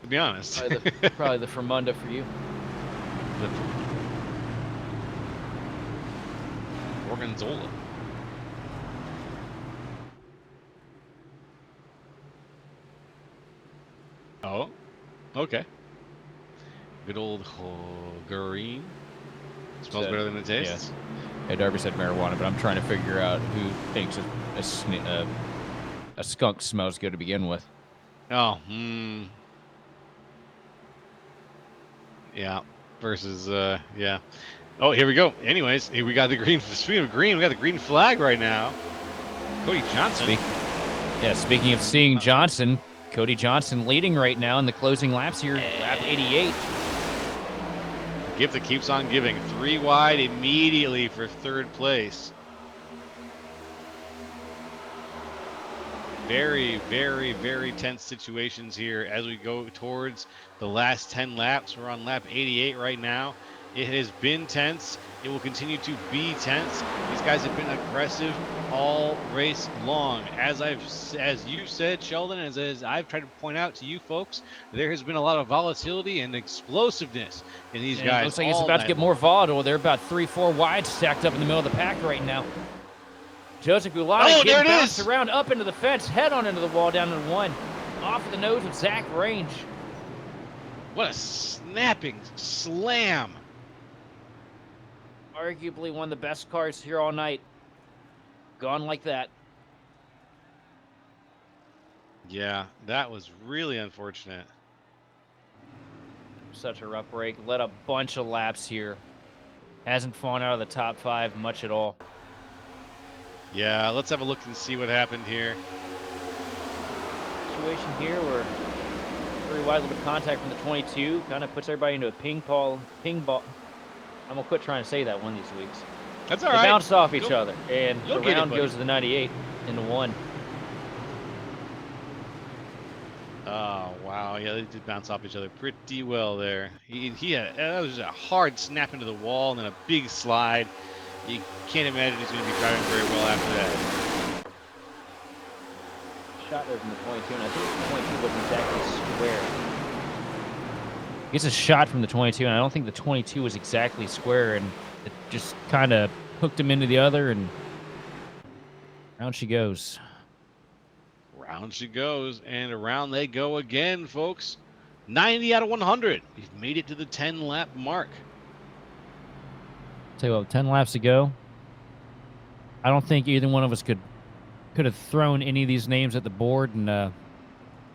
To be honest. Probably the Fermunda for you. Gorgonzola. Oh, okay. Good old green. Smells Said- better than it tastes. Yeah, Darby said marijuana, but I'm trying to figure out who thinks a skunk smells good to begin with. Oh, yeah. Versus, yeah. Oh, here we go. Anyways, here we got the green. Speaking of green, we got the green flag right now. Cody Johnson. Speaking of seeing Johnson, Cody Johnson leading right now in the closing laps here, lap 88. Gift that keeps on giving. 3 wide immediately for third place. Very, very, very tense situations here as we go towards the last 10 laps. We're on lap 88 right now. It has been tense. It will continue to be tense. These guys have been aggressive all race long. As you said, Sheldon, as I've tried to point out to you folks, there has been a lot of volatility and explosiveness in these And guys. it looks like it's about to get more volatile. They're about 3-4 wide stacked up in the middle of the pack right now. Joseph Gulati getting bounced around up into the fence, head on into the wall down to 1. Off of the nose of Zach Range. What a snapping slam. Arguably one of the best cars here all night. Gone like that. Yeah, that was really unfortunate. Such a rough break. Led a bunch of laps here. Hasn't fallen out of the top 5 much at all. Yeah, let's have a look and see what happened here. Situation here where very wide, a little bit of contact from the 22. Kind of puts everybody into a ping ball. I'm going to quit trying to say that one of these weeks. That's all they right. bounce off each other, and the you'll get it, round buddy. goes to the 98 into 1. Oh, wow. Yeah, they did bounce off each other pretty well there. He had, that was a hard snap into the wall and then a big slide. You can't imagine he's going to be driving very well after that. Shot there from the 22, and I think the 22 wasn't exactly square. Gets a shot from the 22, and I don't think the 22 was exactly square, and it just kind of hooked him into the other, and round she goes. Round she goes, and around they go again, folks. 90 out of 100. We've made it to the 10-lap mark. Tell you what, 10 laps to go. I don't think either one of us could have thrown any of these names at the board and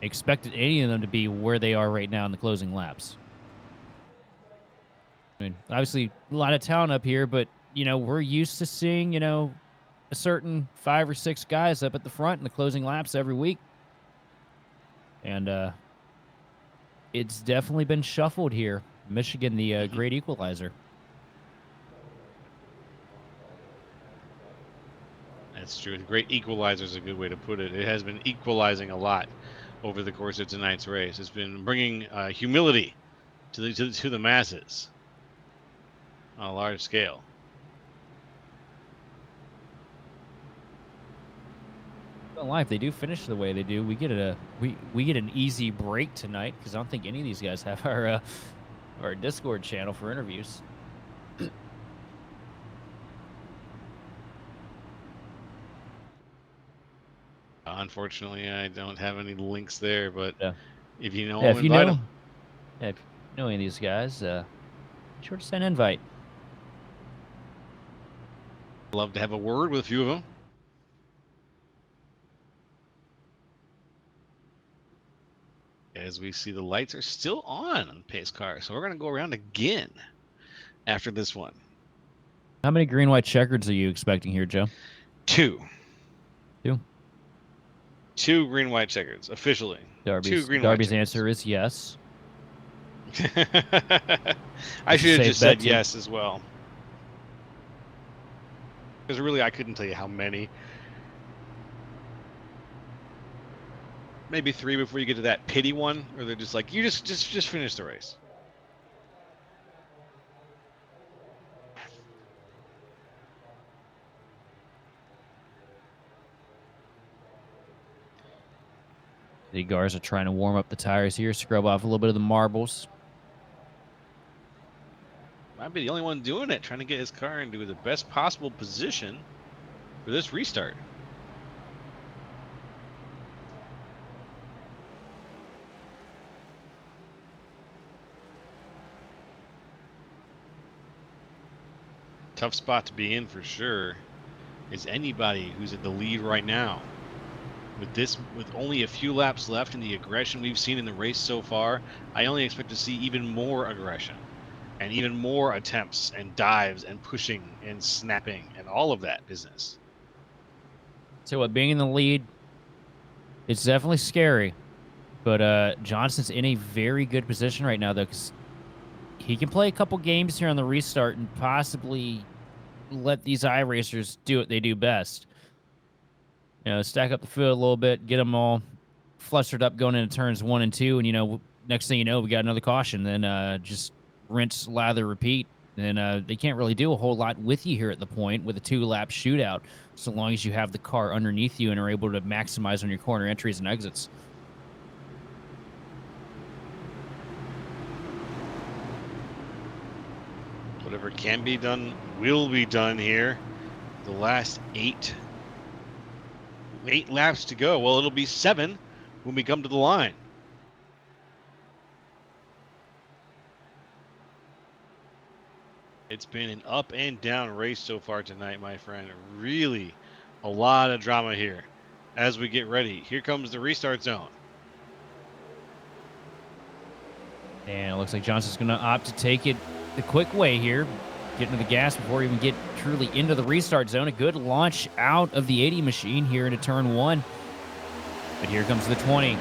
expected any of them to be where they are right now in the closing laps. I mean, obviously, a lot of talent up here, but, you know, we're used to seeing, you know, a certain 5 or 6 guys up at the front in the closing laps every week. And it's definitely been shuffled here. Michigan, the great equalizer. That's true. Great equalizer is a good way to put it. It has been equalizing a lot over the course of tonight's race. It's been bringing humility to the masses on a large scale. If they do finish the way they do, we get we get an easy break tonight because I don't think any of these guys have our Discord channel for interviews. Unfortunately, I don't have any links there, but Yeah. if you know Yeah, them, invite them. if you know any of these guys, be sure to send an invite. Love to have a word with a few of them. As we see, the lights are still on the pace car, so we're going to go around again after this one. How many green white checkers are you expecting here, Joe? Two. Two. Two green white checkers officially. Darby's answer is yes. I should have just said too. yes as well. Because really, I couldn't tell you how many. Maybe 3 before you get to that pity one, or they're just like, you just finish the race. The Garza trying to warm up the tires here, scrub off a little bit of the marbles. Might be the only one doing it, trying to get his car into the best possible position for this restart. Tough spot to be in for sure. Is anybody who's at the lead right now. With only a few laps left and the aggression we've seen in the race so far, I only expect to see even more aggression and even more attempts and dives and pushing and snapping and all of that business. So being in the lead, it's definitely scary. But Johnson's in a very good position right now, though, because he can play a couple games here on the restart and possibly let these iRacers do what they do best. You know, stack up the field a little bit, get them all flustered up going into turns 1 and 2, and, you know, next thing you know, we got another caution. Then just rinse, lather, repeat. And they can't really do a whole lot with you here at the point with a 2-lap shootout, so long as you have the car underneath you and are able to maximize on your corner entries and exits. Whatever can be done will be done here. The last 8 laps to go. Well, it'll be 7 when we come to the line. It's been an up and down race so far tonight, my friend. Really a lot of drama here as we get ready. Here comes the restart zone. And it looks like Johnson's going to opt to take it the quick way here, getting to the gas before we even get truly into the restart zone. A good launch out of the 80 machine here into turn 1. But here comes the 20.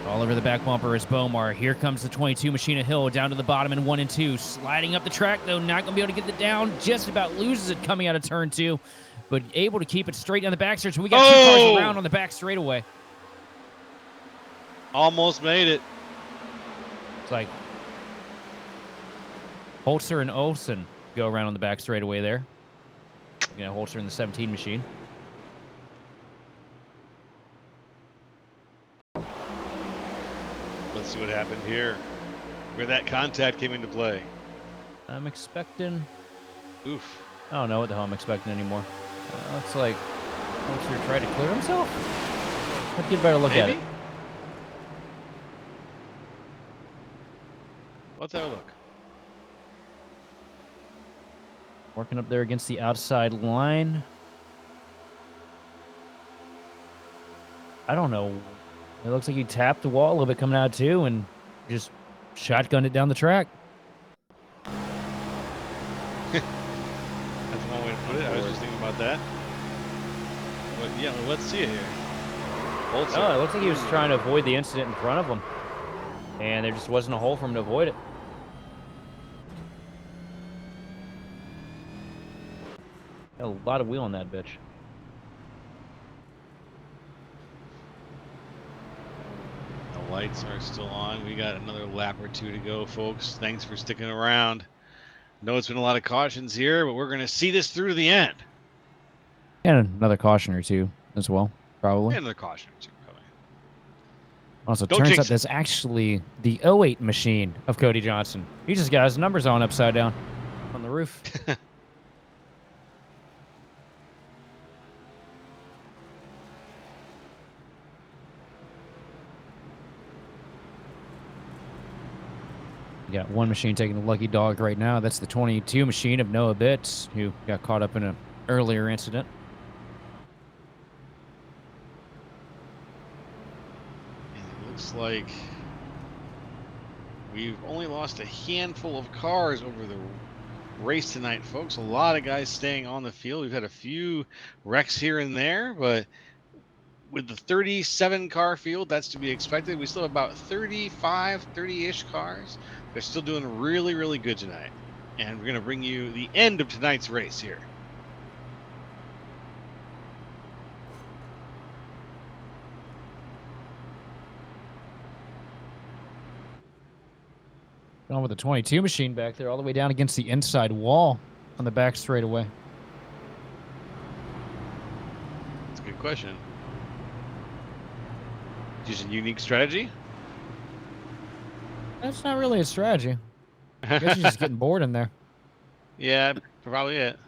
All over the back bumper is Bomar. Here comes the 22 machine of Hill down to the bottom in 1 and 2. Sliding up the track, though, not going to be able to get it down. Just about loses it coming out of turn 2, but able to keep it straight down the back stretch. We got 2 cars around on the back straightaway. Almost made it. It's like Holzer and Olsen go around on the back straightaway there. You know, Holzer in the 17 machine. Let's see what happened here, where that contact came into play. I'm expecting... Oof. I don't know what the hell I'm expecting anymore. Looks like Holzer tried to clear himself. Let's get a better look at it. Let's have a look. Working up there against the outside line. I don't know. It looks like he tapped the wall a little bit coming out too and just shotgunned it down the track. That's one way to put it. I was just thinking about that. But yeah, let's see it here. Holzer. Oh, it looks like he was trying to avoid the incident in front of him. And there just wasn't a hole for him to avoid it. A lot of wheel on that bitch. The lights are still on. We got another lap or two to go, folks. Thanks for sticking around. Know it's been a lot of cautions here, but we're going to see this through to the end. And another caution or two as well, probably. And another caution or two, probably. Also, Don't turns jinx out that's actually the '08 machine of Cody Johnson. He just got his numbers on upside down on the roof. You got one machine taking the lucky dog right now. That's the 22 machine of Noah Bitts, who got caught up in an earlier incident. And it looks like we've only lost a handful of cars over the race tonight, folks. A lot of guys staying on the field. We've had a few wrecks here and there, but with the 37 car field, that's to be expected. We still have about 35, 30-ish cars. They're still doing really, really good tonight. And we're going to bring you the end of tonight's race here. Going with the 22 machine back there, all the way down against the inside wall on the back straightaway. That's a good question. Just a unique strategy? That's not really a strategy. I guess he's just getting bored in there. Yeah, probably it.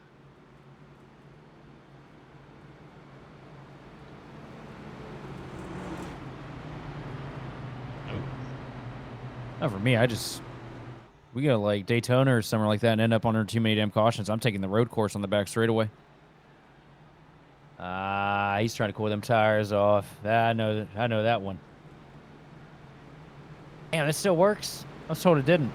Not for me. We go like Daytona or somewhere like that and end up under too many damn cautions. I'm taking the road course on the back straightaway. He's trying to cool them tires off. I know that one. Damn, this still works? I was told it didn't.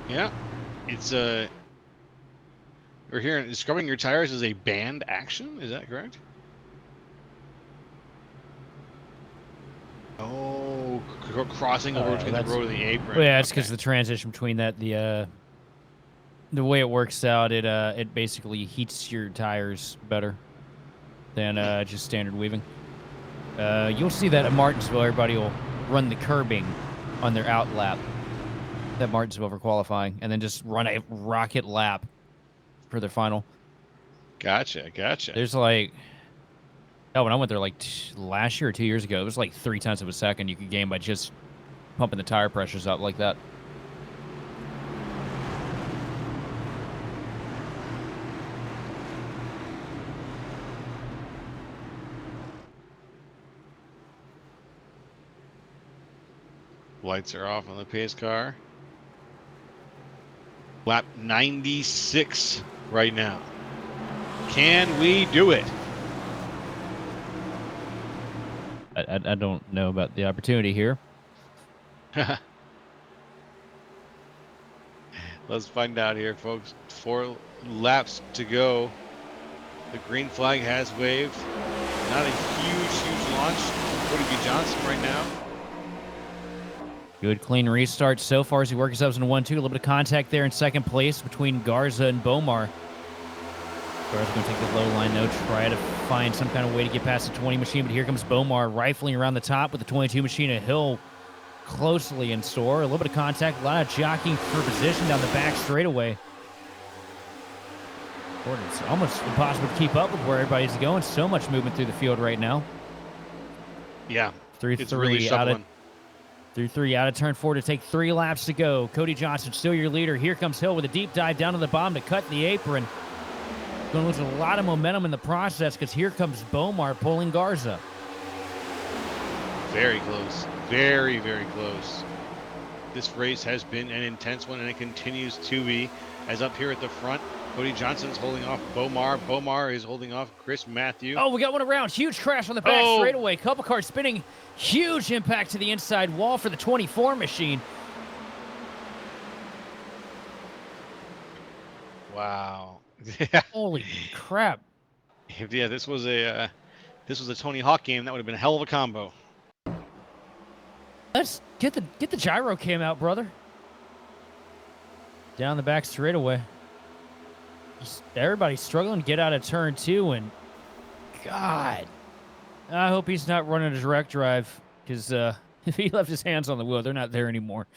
Yeah, it's we're hearing scrubbing your tires is a banned action. Is that correct? Oh, crossing over between the road and the apron. Well, yeah, it's because the transition between that, the way it works out, it basically heats your tires better than just standard weaving. You'll see that at Martinsville. Everybody will run the curbing on their out lap at Martinsville for qualifying, and then just run a rocket lap for their final. Gotcha. There's like, when I went there like last year or 2 years ago, it was like 3/10 of a second you could gain by just pumping the tire pressures up like that. Lights are off on the pace car. Lap 96 right now. Can we do it? I don't know about the opportunity here. Let's find out here, folks. 4 laps to go. The green flag has waved. Not a huge launch for Cody B. Johnson right now. Good clean restart so far as he works himself into 1-2. A little bit of contact there in second place between Garza and Bomar. Garza's going to take the low line, though, try to find some kind of way to get past the 20 machine, but here comes Bomar rifling around the top with the 22 machine, a hill closely in store. A little bit of contact, a lot of jockeying for position down the back straightaway. It's almost impossible to keep up with where everybody's going. So much movement through the field right now. Yeah, it's really shuffling. Through 3 out of turn 4 to take 3 laps to go. Cody Johnson still your leader. Here comes Hill with a deep dive down to the bottom to cut the apron. Going to lose a lot of momentum in the process because here comes Bomar pulling Garza. Very close. Very, very close. This race has been an intense one, and it continues to be. As up here at the front, Cody Johnson's holding off Bomar. Bomar is holding off Chris Matthew. Oh, we got one around. Huge crash on the back straightaway. Couple cars spinning. Huge impact to the inside wall for the 24 machine. Wow. Yeah. Holy crap! Yeah, this was a Tony Hawk game. That would have been a hell of a combo. Let's get the gyro cam out, brother. Down the back straightaway. Just everybody's struggling to get out of turn 2, and God, I hope he's not running a direct drive, because if he left his hands on the wheel, they're not there anymore.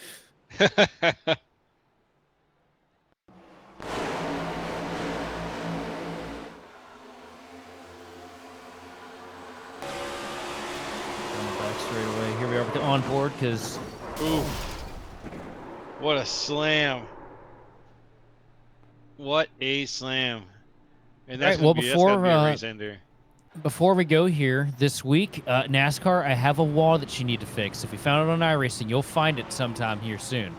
Down the back straightaway. Here we are with the onboard, because Ooh. What a slam. What a slam. And that's Right, well, that's gotta be a before, race ender. before we go here this week, NASCAR, I have a wall that you need to fix. If you found it on iRacing, you'll find it sometime here soon.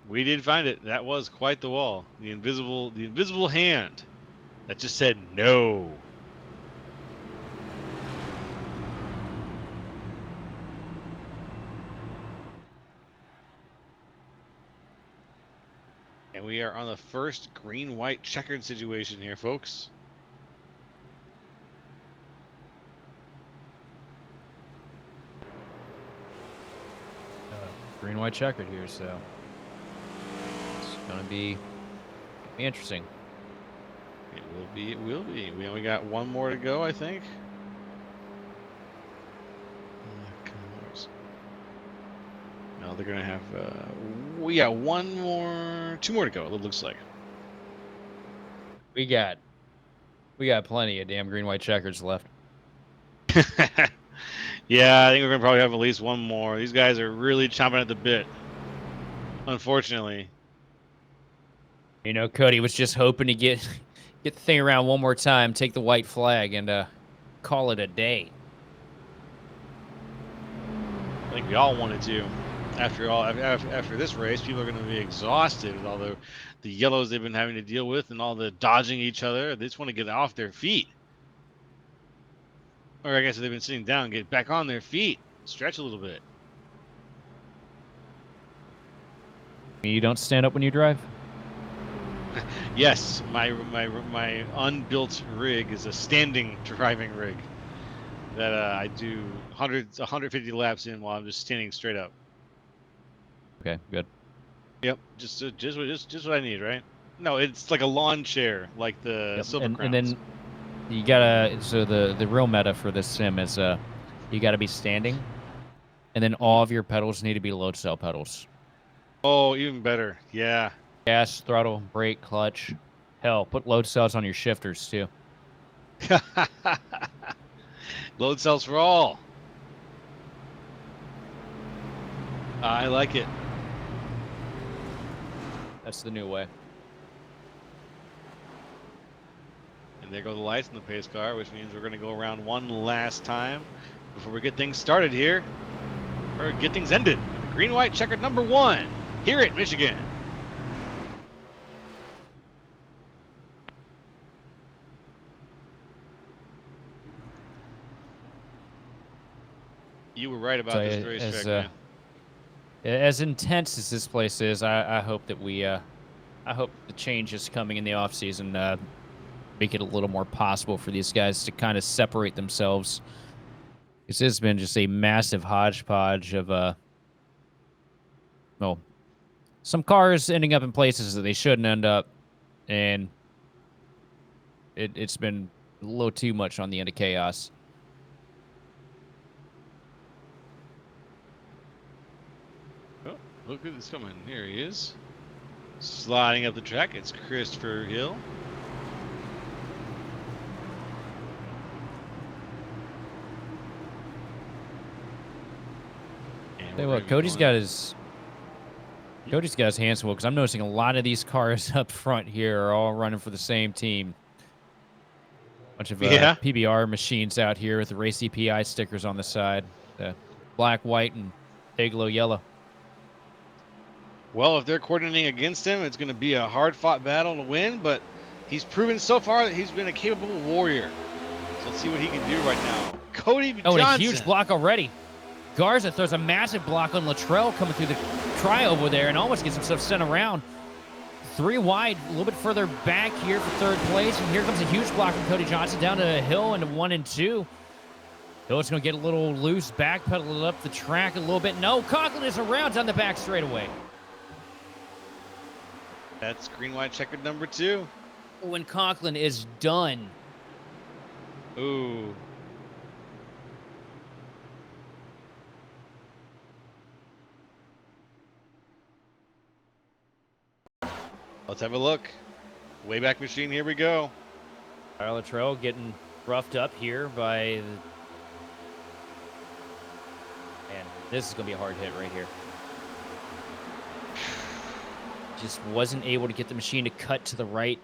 We did find it. That was quite the wall. The invisible hand that just said no. And we are on the first green-white checkered situation here, folks. Green, white checkered here, so it's gonna be interesting. It will be. It will be. We only got one more to go, I think. No, they're gonna have. We got two more to go. It looks like. We got plenty of damn green, white checkers left. Yeah, I think we're gonna probably have at least one more. These guys are really chomping at the bit. Unfortunately. You know, Cody was just hoping to get the thing around one more time, take the white flag, and call it a day. I think we all wanted to. After this race, people are going to be exhausted with all the yellows they've been having to deal with and all the dodging each other. They just want to get off their feet. Or I guess if they've been sitting down, get back on their feet, stretch a little bit. You don't stand up when you drive? Yes, my unbuilt rig is a standing driving rig that I do 150 laps in while I'm just standing straight up. Okay, good. Yep, just what I need, right? No, it's like a lawn chair, like the Silver Crowns. And then you gotta. So the real meta for this sim is you gotta be standing, and then all of your pedals need to be load cell pedals. Oh, even better. Yeah. Gas, throttle, brake, clutch. Hell, put load cells on your shifters too. Load cells for all. I like it. That's the new way. And there go the lights in the pace car, which means we're going to go around one last time before we get things started here. Or get things ended. Green-white checkered number 1 here at Michigan. You were right about this racetrack, man. As intense as this place is, I hope that I hope the changes coming in the off season make it a little more possible for these guys to kind of separate themselves. This has been just a massive hodgepodge of some cars ending up in places that they shouldn't end up, and it's been a little too much on the end of chaos. Oh, look who's coming. Here he is. Sliding up the track, it's Christopher Hill. Hey, look, Cody's got his hands full, because I'm noticing a lot of these cars up front here are all running for the same team. Bunch of PBR machines out here with the Race EPI stickers on the side. The black, white, and Dayglow yellow. Well, if they're coordinating against him, it's going to be a hard-fought battle to win, but he's proven so far that he's been a capable warrior. So let's see what he can do right now. Cody Johnson. And a huge block already. Garza throws a massive block on Luttrell coming through the try over there and almost gets himself sent around. 3 wide, a little bit further back here for 3rd place. And here comes a huge block from Cody Johnson down to Hill into 1 and 2. Hill's going to get a little loose, backpedal it up the track a little bit. No, Conklin is around down the back straightaway. That's green, white, checkered number 2. When Conklin is done. Ooh. Let's have a look. Wayback Machine, here we go. Luttrell getting roughed up here by the... Man, this is going to be a hard hit right here. Just wasn't able to get the machine to cut to the right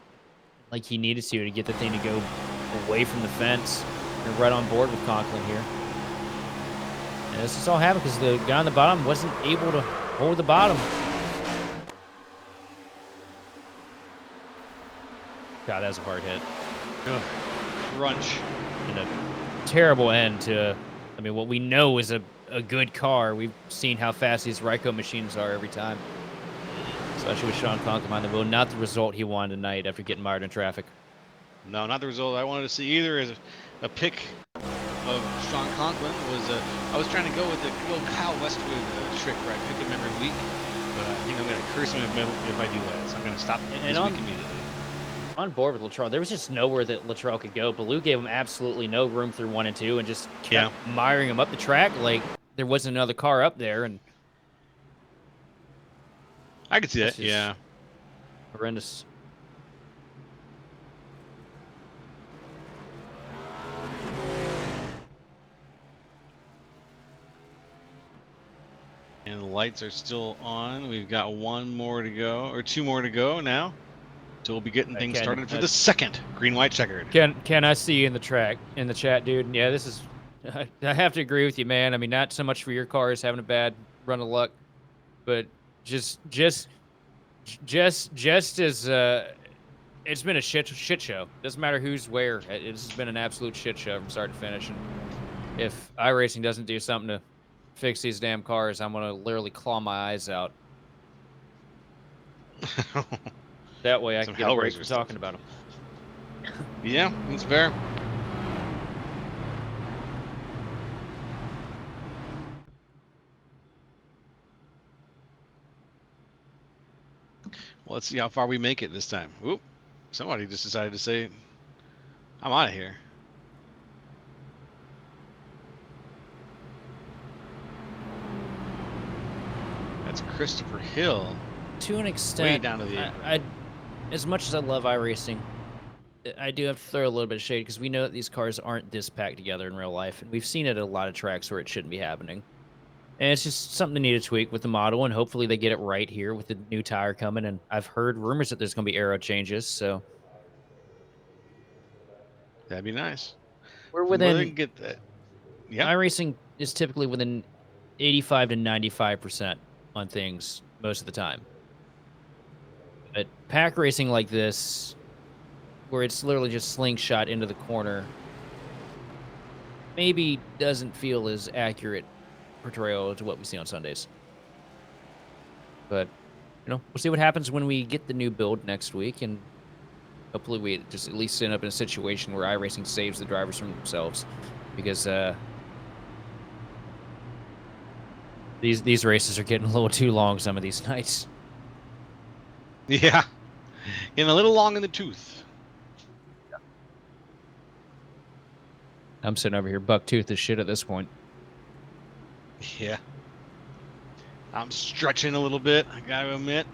like he needed to get the thing to go away from the fence. They're right on board with Conklin here. And this is all happened because the guy on the bottom wasn't able to hold the bottom. God, that was a hard hit. Ugh. Crunch. And a terrible end to, I mean, what we know is a good car. We've seen how fast these Ryko machines are every time. Especially with Sean Conklin on the wheel. Not the result he wanted tonight after getting mired in traffic. No, not the result I wanted to see either. As a pick of Sean Conklin was, I was trying to go with the good old Kyle Westwood trick where I pick him every week. But I think I'm going to curse him if I do that. So I'm going to stop this week immediately. On board with Luttrell. There was just nowhere that Luttrell could go. Baloo gave him absolutely no room through 1 and 2 and just kept miring him up the track like there wasn't another car up there. And I could see that, yeah. Horrendous. And the lights are still on. We've got 1 more to go, or 2 more to go now. So we'll be getting things started for the second green, white, checkered. Can I see you in the chat, dude? Yeah, this is. I have to agree with you, man. I mean, not so much for your cars having a bad run of luck, but just as it's been a shit show. Doesn't matter who's where. It's been an absolute shit show from start to finish. And if iRacing doesn't do something to fix these damn cars, I'm gonna literally claw my eyes out. That way I can get a break for talking about them. Yeah, that's fair. Well, let's see how far we make it this time. Oop, somebody just decided to say, I'm out of here. That's Christopher Hill. To an extent, way down to the I as much as I love iRacing, I do have to throw a little bit of shade because we know that these cars aren't this packed together in real life, and we've seen it at a lot of tracks where it shouldn't be happening. And it's just something they need to tweak with the model, and hopefully they get it right here with the new tire coming. And I've heard rumors that there's going to be aero changes, so that'd be nice. We're within. Get that. Yeah. iRacing is typically within 85 to 95% on things most of the time. But pack racing like this, where it's literally just slingshot into the corner, maybe doesn't feel as accurate portrayal to what we see on Sundays. But, you know, we'll see what happens when we get the new build next week, and hopefully we just at least end up in a situation where iRacing saves the drivers from themselves, because these races are getting a little too long some of these nights. Yeah, getting a little long in the tooth. I'm sitting over here buck-toothed as shit at this point. Yeah. I'm stretching a little bit, I gotta admit.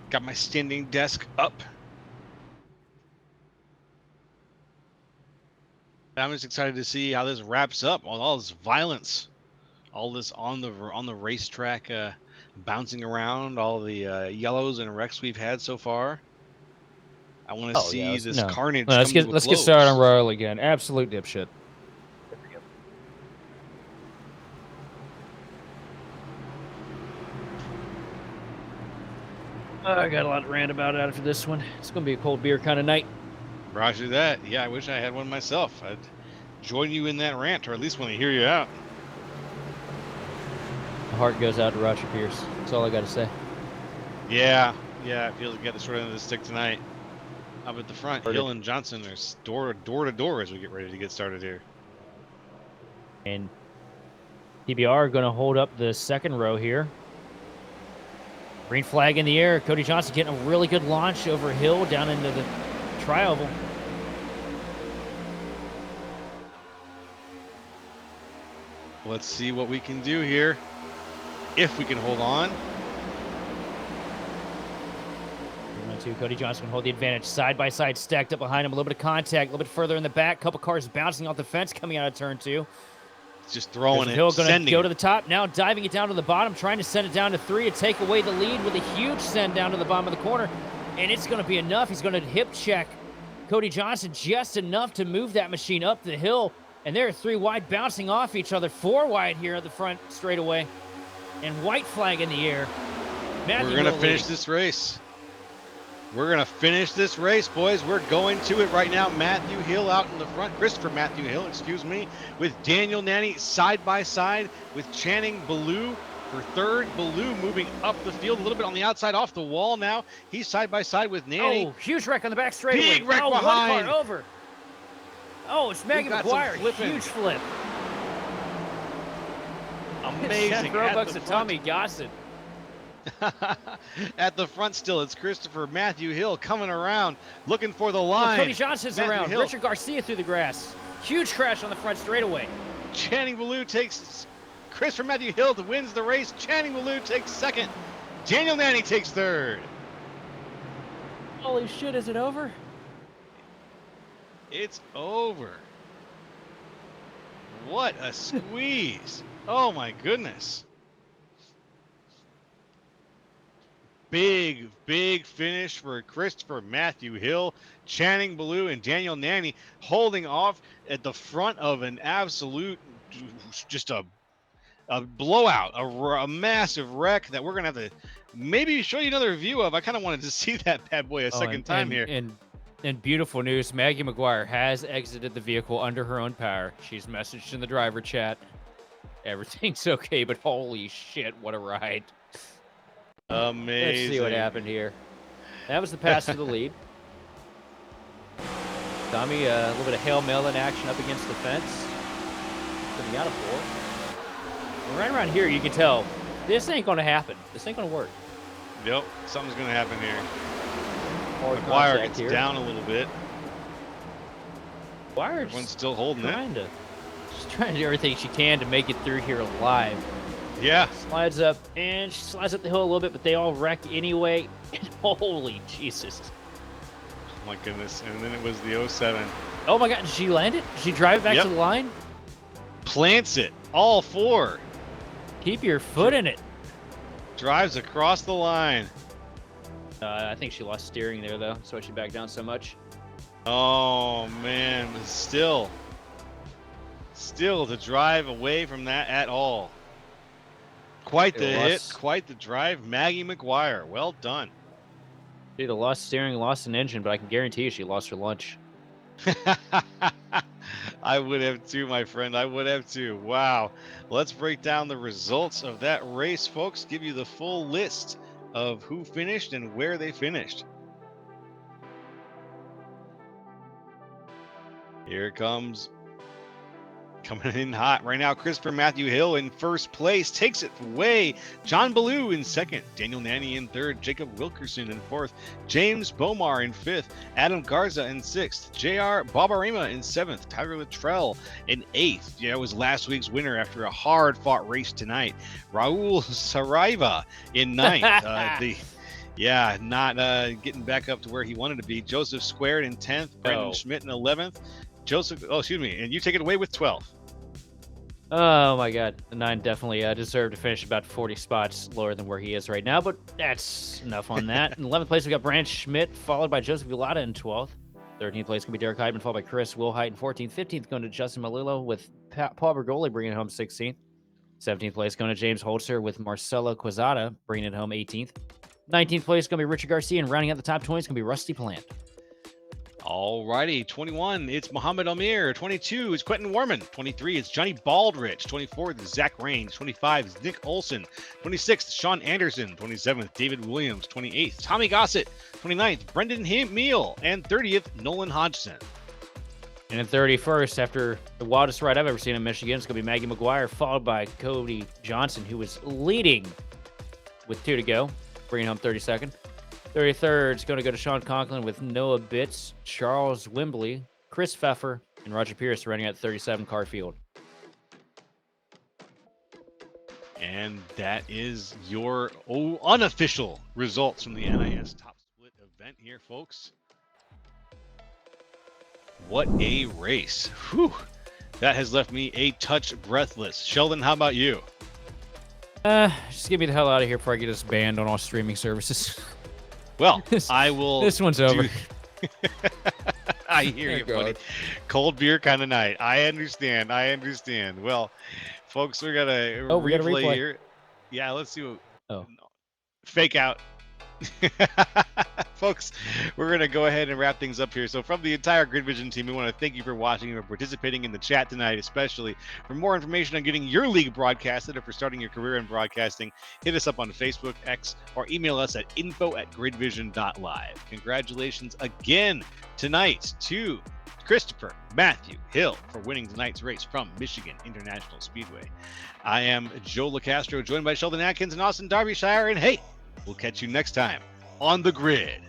Got my standing desk up. I'm just excited to see how this wraps up. All this violence, all this on the racetrack, bouncing around, all the yellows and wrecks we've had so far. I want to see this carnage. Let's get started on Royal again. Absolute dipshit. I got a lot to rant about after this one. It's going to be a cold beer kind of night. Roger that. Yeah, I wish I had one myself. I'd join you in that rant, or at least want to hear you out. My heart goes out to Roger Pierce. That's all I got to say. Yeah, it feels like we got the short end of the stick tonight. Up at the front, Hill and Johnson are door to door as we get ready to get started here. And PBR are going to hold up the second row here. Green flag in the air. Cody Johnson getting a really good launch over Hill down into the tri-oval. Let's see what we can do here. If we can hold on. 1-2. Cody Johnson can hold the advantage. Side by side, stacked up behind him. A little bit of contact, a little bit further in the back. Couple cars bouncing off the fence coming out of turn 2. Just throwing it. Hill going to go to the top. Now diving it down to the bottom, trying to send it down to 3 to take away the lead with a huge send down to the bottom of the corner. And it's going to be enough. He's going to hip check Cody Johnson just enough to move that machine up the hill. And there are 3 wide bouncing off each other. 4 wide here at the front straightaway. And white flag in the air. Matthew We're going to finish this race. We're going to finish this race, boys. We're going to it right now. Matthew Hill out in the front. Christopher Matthew Hill, excuse me, with Daniel Nanny side by side with Channing Ballou for third. Ballou moving up the field a little bit on the outside off the wall now. He's side by side with Nanny. Oh, huge wreck on the back straightaway. Big wreck behind. One car over. Oh, it's Maggie McGuire. Huge flip. Amazing. Throwbacks to Tommy Gossett. At the front still, it's Christopher Matthew Hill coming around, looking for the line. Cody Johnson's Matthew around. Hill. Richard Garcia through the grass. Huge crash on the front straightaway. Channing Ballou takes Christopher Matthew Hill wins the race. Channing Ballou takes second. Daniel Nanny takes third. Holy shit, is it over? It's over. What a squeeze. Oh my goodness. Big finish for Christopher Matthew Hill, Channing Ballou, and Daniel Nanny holding off at the front of an absolute, just a blowout, a massive wreck that we're going to have to maybe show you another view of. I kind of wanted to see that bad boy a second time here. And beautiful news, Maggie McGuire has exited the vehicle under her own power. She's messaged in the driver chat. Everything's okay, but holy shit, what a ride. Amazing. Let's see what happened here. That was the pass to the lead. Tommy, a little bit of Hail Melon action up against the fence. Coming out of 4. And right around here, you can tell this ain't going to happen. This ain't going to work. Yep, something's going to happen here. McGuire gets down a little bit. Everyone's still holding it. She's trying to do everything she can to make it through here alive. Yeah. Slides up, and she slides up the hill a little bit, but they all wreck anyway. And holy Jesus. Oh my goodness. And then it was the 07. Oh my God, did she land it? Did she drive it back to the line? Plants it. All 4. Keep your foot in it. Drives across the line. I think she lost steering there, though. That's why she backed down so much. Oh, man. But still to drive away from that at all. Quite the hit, quite the drive. Maggie McGuire, well done. She lost steering, lost an engine, but I can guarantee you she lost her lunch. I would have too, my friend. I would have too. Wow. Let's break down the results of that race, folks. Give you the full list of who finished and where they finished. Here it comes. Coming in hot right now, Christopher Matthew Hill in first place, takes it away. John Ballou in second, Daniel Nanny in third, Jacob Wilkerson in fourth, James Bomar in fifth, Adam Garza in sixth, J.R. Barbarima in seventh, Tyler Luttrell in eighth. Yeah, it was last week's winner after a hard-fought race tonight. Raul Saraiva in ninth. Not getting back up to where he wanted to be. Joseph Squared in 10th, Brendan Schmidt in 11th. And you take it away with 12. Oh my God, the 9 definitely deserved to finish about 40 spots lower than where he is right now, but that's enough on that. In 11th place, we got Brand Schmidt, followed by Joseph Gulata in 12th. 13th place going to be Derek Heidman, followed by Chris Wilhite in 14th. 15th going to Justin Malillo with Paul Bergoli bringing it home 16th. 17th place going to James Holzer with Marcelo Quezada bringing it home 18th. 19th place going to be Richard Garcia, and rounding out the top 20 is going to be Rusty Plant. Alrighty, 21, it's Muhammad Amir. 22 is Quentin Warman. 23 is Johnny Baldrich. 24 is Zach Raines. 25 is Nick Olson. 26th, Sean Anderson. 27th, David Williams. 28th, Tommy Gossett. 29th, Brendan Meal. And 30th, Nolan Hodgson. And in 31st, after the wildest ride I've ever seen in Michigan, it's going to be Maggie McGuire, followed by Cody Johnson, who was leading with 2 to go, bringing home 32nd. 33rd is going to go to Sean Conklin with Noah Bitts, Charles Wembley, Chris Pfeffer, and Roger Pierce running at 37 car field. And that is your unofficial results from the NIS Top Split event here, folks. What a race. Whew. That has left me a touch breathless. Sheldon, how about you? Just get me the hell out of here before I get us banned on all streaming services. Well, I will. This one's over. I hear you, buddy. Cold beer kind of night. I understand. Well, folks, we got a replay here. Yeah, let's see what. Oh. Fake out. Folks, we're going to go ahead and wrap things up here. So from the entire Grid Vision team, we want to thank you for watching and for participating in the chat tonight, especially. For more information on getting your league broadcasted or for starting your career in broadcasting, hit us up on Facebook, X, or email us at info@gridvision.live. Congratulations again tonight to Christopher Matthew Hill for winning tonight's race from Michigan International Speedway. I am Joe LaCastro, joined by Sheldon Atkins and Austin Derbyshire, and hey, we'll catch you next time on the grid.